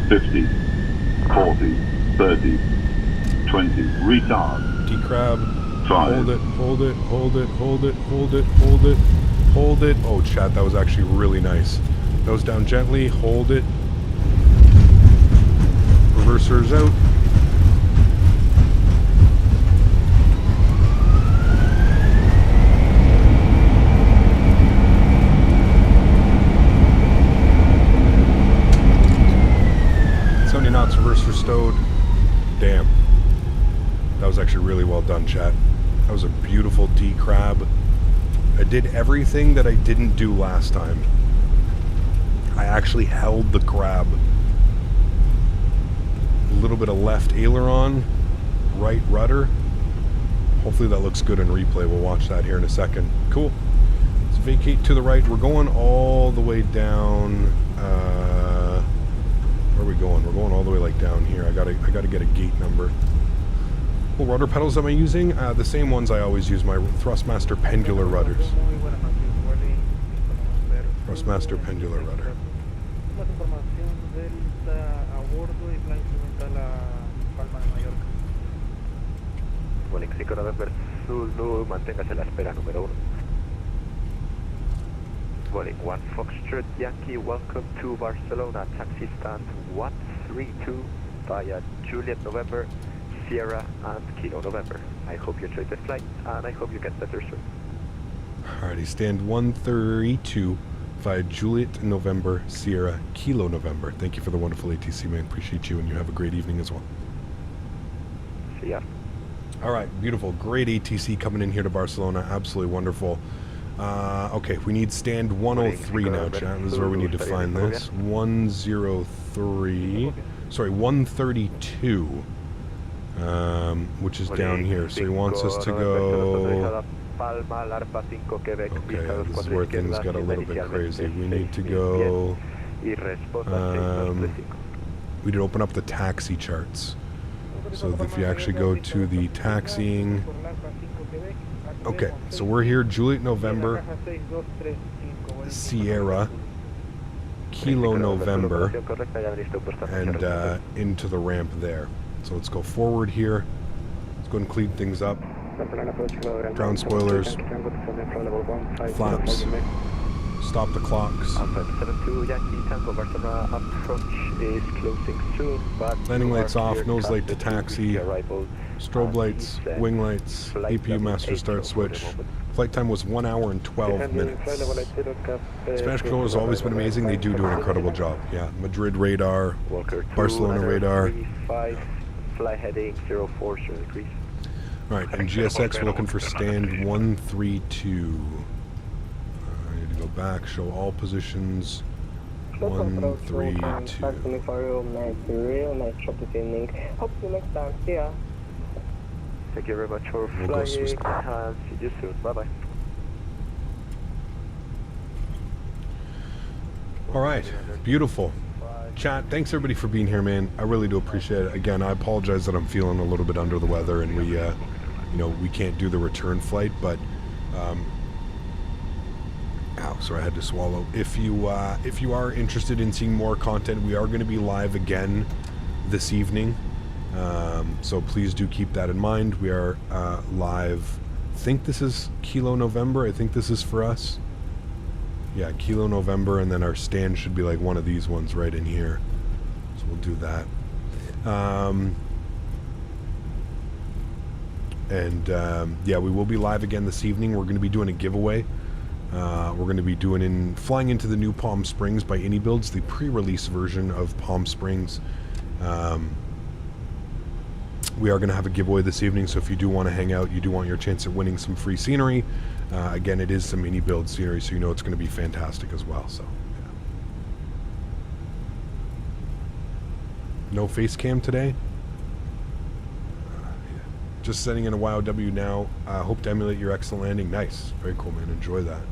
50. 40. 30. 20. Retard. D-crab. 5. Hold it, hold it, hold it, hold it, hold it, hold it, hold it. Oh, chat, that was actually really nice. Nose down gently, hold it. Reversers out. Reverser stowed. Damn. That was actually really well done, chat. That was a beautiful D-crab. I did everything that I didn't do last time. I actually held the crab. A little bit of left aileron, right rudder. Hopefully that looks good in replay. We'll watch that here in a second. Cool. Let's vacate to the right. We're going all the way down. Where are we going? We're going all the way like down here. I gotta get a gate number. What rudder pedals am I using? The same ones I always use, my Thrustmaster pendular rudders. Thrustmaster pendular rudder. Vueling 5 November Zulu, manténgase a la espera número 1. Vueling 1 Foxtrot Yankee, welcome to Barcelona, taxi stand 132 via Juliet November, Sierra and Kilo November. I hope you enjoyed the flight and I hope you get better soon. Alrighty, stand 132 via Juliet November, Sierra, Kilo November. Thank you for the wonderful ATC, man. Appreciate you and you have a great evening as well. See ya. Alright, beautiful. Great ATC coming in here to Barcelona. Absolutely wonderful. Okay, we need stand 103 now, chat. This is where we need to find this. 103. Sorry, 132. Which is down here. So he wants us to go... Okay, this is where things got a little bit crazy. We need to go... we did open up the taxi charts. So if you actually go to the taxiing... Okay, so we're here, Juliet November, Sierra, Kilo November, and into the ramp there. So let's go forward here. Let's go and clean things up. Ground spoilers, flaps, stop the clocks. Landing lights off, nose light to taxi. Strobe lights, wing lights, APU master start switch. Flight time was 1 hour and 12 minutes. Spanish control has always been amazing. They do an incredible job. Yeah, Madrid radar, Barcelona radar. Fly heading 04 degrees. Alright, and GSX we're looking for stand 132. I need to go back, show all positions. 132. Thank you very much for flying and see you soon. Bye bye. Alright, beautiful. Chat, thanks everybody for being here, man. I really do appreciate it. Again, I apologize that I'm feeling a little bit under the weather and we, you know, we can't do the return flight, but, ow, sorry, I had to swallow. If you are interested in seeing more content, we are going to be live again this evening. So please do keep that in mind. We are live. I think this is Kilo November. I think this is for us. Yeah, Kilo November, and then our stand should be like one of these ones right in here. So we'll do that. Yeah, we will be live again this evening. We're going to be doing a giveaway. We're going to be flying into the new Palm Springs by AnyBuilds, the pre-release version of Palm Springs. We are going to have a giveaway this evening, so if you do want to hang out, you do want your chance at winning some free scenery. Again, it is some AnyBuild scenery, so you know it's going to be fantastic as well. So, yeah. No face cam today. Yeah. Just setting in a YOW now. Hope to emulate your excellent landing. Nice, very cool, man. Enjoy that.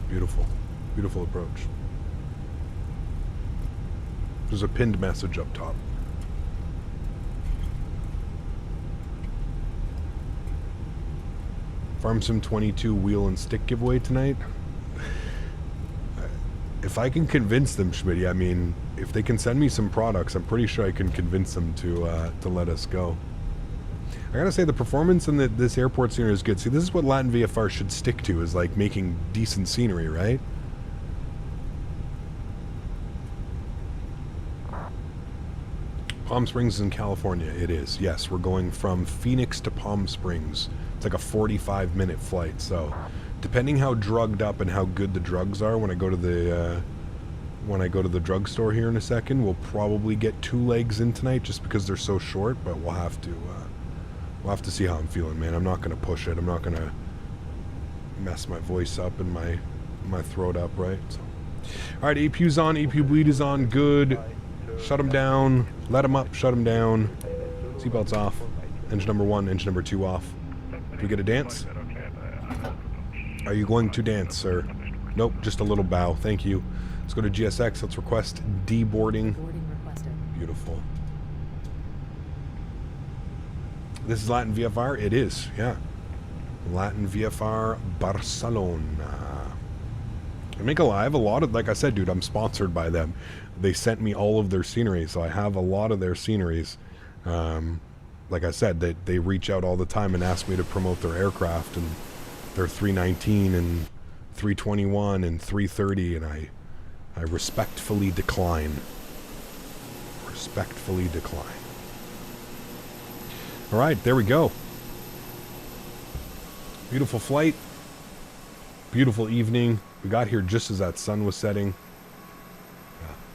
Beautiful, beautiful approach. There's a pinned message up top. Farm Sim 22 wheel and stick giveaway tonight. If I can convince them, Smitty, I mean, if they can send me some products, I'm pretty sure I can convince them to let us go. I gotta say, the performance in this airport scenery is good. See, this is what Latin VFR should stick to, is like making decent scenery, right? Palm Springs is in California. It is, yes. We're going from Phoenix to Palm Springs. It's like a 45-minute flight, so depending how drugged up and how good the drugs are when I go to the drugstore here in a second, we'll probably get 2 legs in tonight just because they're so short, but we'll have to see how I'm feeling, man. I'm not going to push it. I'm not going to mess my voice up and my throat up, right? So. All right, APU's on. APU bleed is on. Good. Shut them down. Let them up. Shut them down. Seatbelts off. Engine number 1, engine number 2 off. Do we get a dance? Are you going to dance, sir? Nope, just a little bow. Thank you. Let's go to GSX. Let's request deboarding. Beautiful. This is Latin VFR? It is, yeah. Latin VFR Barcelona. I make a lot of, like I said, dude, I'm sponsored by them. They sent me all of their scenery, so I have a lot of their sceneries. Like I said, they reach out all the time and ask me to promote their aircraft, and their 319 and 321 and 330, and I respectfully decline. Respectfully decline. All right, there we go. Beautiful flight. Beautiful evening. We got here just as that sun was setting.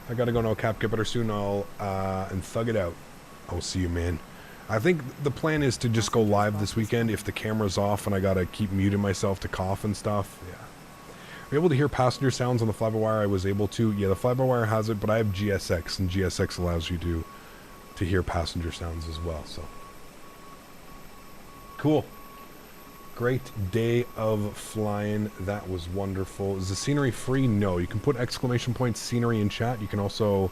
I gotta go now, Cap. Get better soon. I'll and thug it out. I'll see you, man. I think the plan is to just go live this weekend if the camera's off and I gotta keep muting myself to cough and stuff. Yeah. Are you able to hear passenger sounds on the fly-by-wire? I was able to. Yeah, the fly-by-wire has it, but I have GSX, and GSX allows you to hear passenger sounds as well. So cool. Great day of flying. That was wonderful. Is the scenery free? No. You can put exclamation point scenery in chat. You can also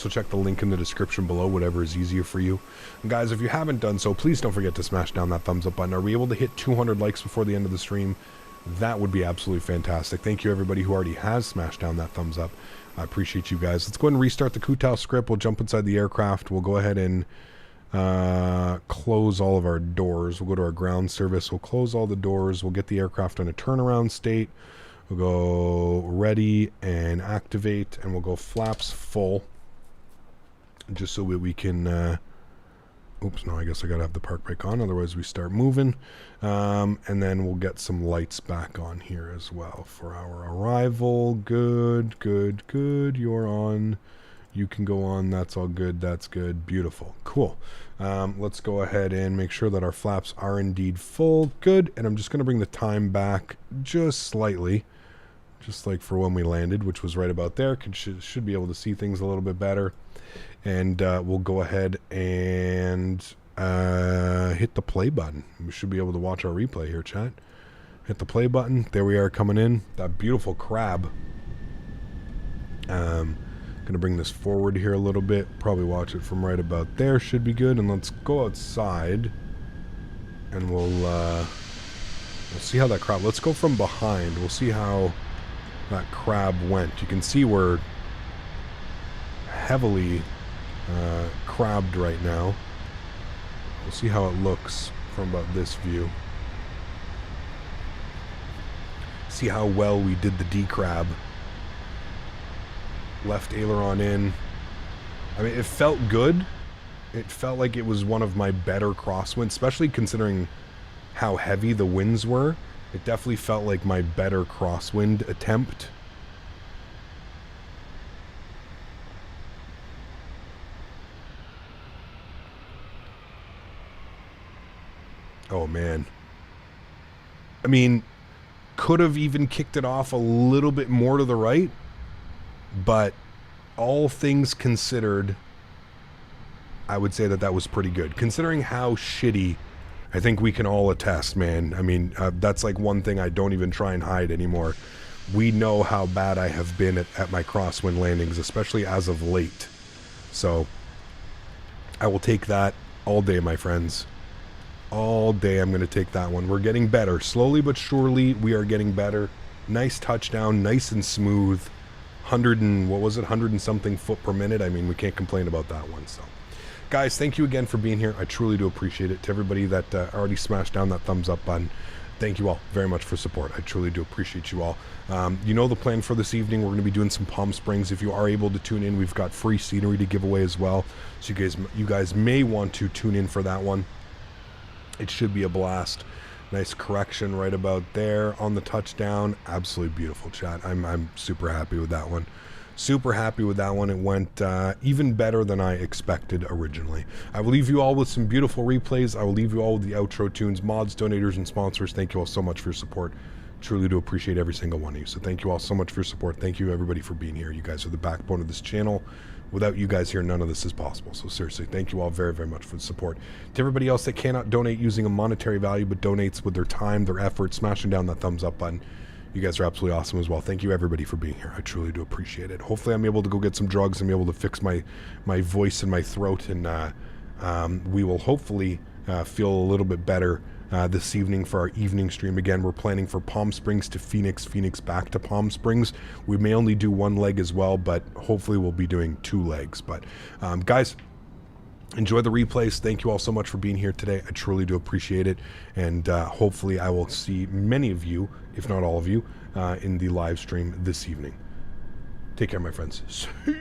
check the link in the description below, whatever is easier for you. And guys, if you haven't done so, please don't forget to smash down that thumbs up button. Are we able to hit 200 likes before the end of the stream? That would be absolutely fantastic. Thank you, everybody who already has smashed down that thumbs up. I appreciate you guys. Let's go ahead and restart the Kutao script. We'll jump inside the aircraft. We'll go ahead and close all of our doors. We'll go to our ground service. We'll close all the doors. We'll get the aircraft in a turnaround state. We'll go ready and activate, and we'll go flaps full, just so we can oops, no, I guess I gotta have the park brake on, otherwise we start moving. And then we'll get some lights back on here as well for our arrival. Good, good, good. You're on. You can go on. That's all good. That's good. Beautiful. Cool. Let's go ahead and make sure that our flaps are indeed full. Good. And I'm just going to bring the time back just slightly, just like for when we landed, which was right about there. Should be able to see things a little bit better. And we'll go ahead and hit the play button. We should be able to watch our replay here, chat. Hit the play button. There we are coming in. That beautiful crab. Gonna bring this forward here a little bit. Probably watch it from right about there. Should be good. And let's go outside, and we'll see how that crab. Let's go from behind. We'll see how that crab went. You can see we're heavily crabbed right now. We'll see how it looks from about this view. See how well we did the D-crab. Left aileron in. I mean, it felt good. It felt like it was one of my better crosswinds, especially considering how heavy the winds were, it definitely felt like my better crosswind attempt. Oh man. I mean, could have even kicked it off a little bit more to the right, but all things considered, I would say that that was pretty good. Considering how shitty, I think we can all attest, man. I mean, that's like one thing I don't even try and hide anymore. We know how bad I have been at my crosswind landings, especially as of late. So, I will take that all day, my friends. All day I'm going to take that one. We're getting better. Slowly but surely, we are getting better. Nice touchdown, nice and smooth. 100 and, what was it, 100 and something foot per minute. I mean, we can't complain about that one. So, guys, thank you again for being here. I truly do appreciate it. To everybody that already smashed down that thumbs up button, thank you all very much for support. I truly do appreciate you all. You know the plan for this evening. We're going to be doing some Palm Springs. If you are able to tune in, we've got free scenery to give away as well. So you guys may want to tune in for that one. It should be a blast. Nice correction right about there on the touchdown. Absolutely beautiful, chat. I'm super happy with that one. Super happy with that one. It went even better than I expected originally. I will leave you all with some beautiful replays. I will leave you all with the outro tunes. Mods, donators, and sponsors, thank you all so much for your support. Truly do appreciate every single one of you. So thank you all so much for your support. Thank you everybody for being here. You guys are the backbone of this channel. Without you guys here, none of this is possible. So seriously, thank you all very, very much for the support. To everybody else that cannot donate using a monetary value, but donates with their time, their effort, smashing down that thumbs up button, you guys are absolutely awesome as well. Thank you everybody for being here. I truly do appreciate it. Hopefully I'm able to go get some drugs and be able to fix my voice and my throat, and we will hopefully feel a little bit better this evening for our evening stream. Again, we're planning for Palm Springs to Phoenix, Phoenix back to Palm Springs. We may only do one leg as well, but hopefully we'll be doing 2 legs. But guys, enjoy the replays. Thank you all so much for being here today. I truly do appreciate it, and hopefully I will see many of you, if not all of you, in the live stream this evening. Take care, my friends. See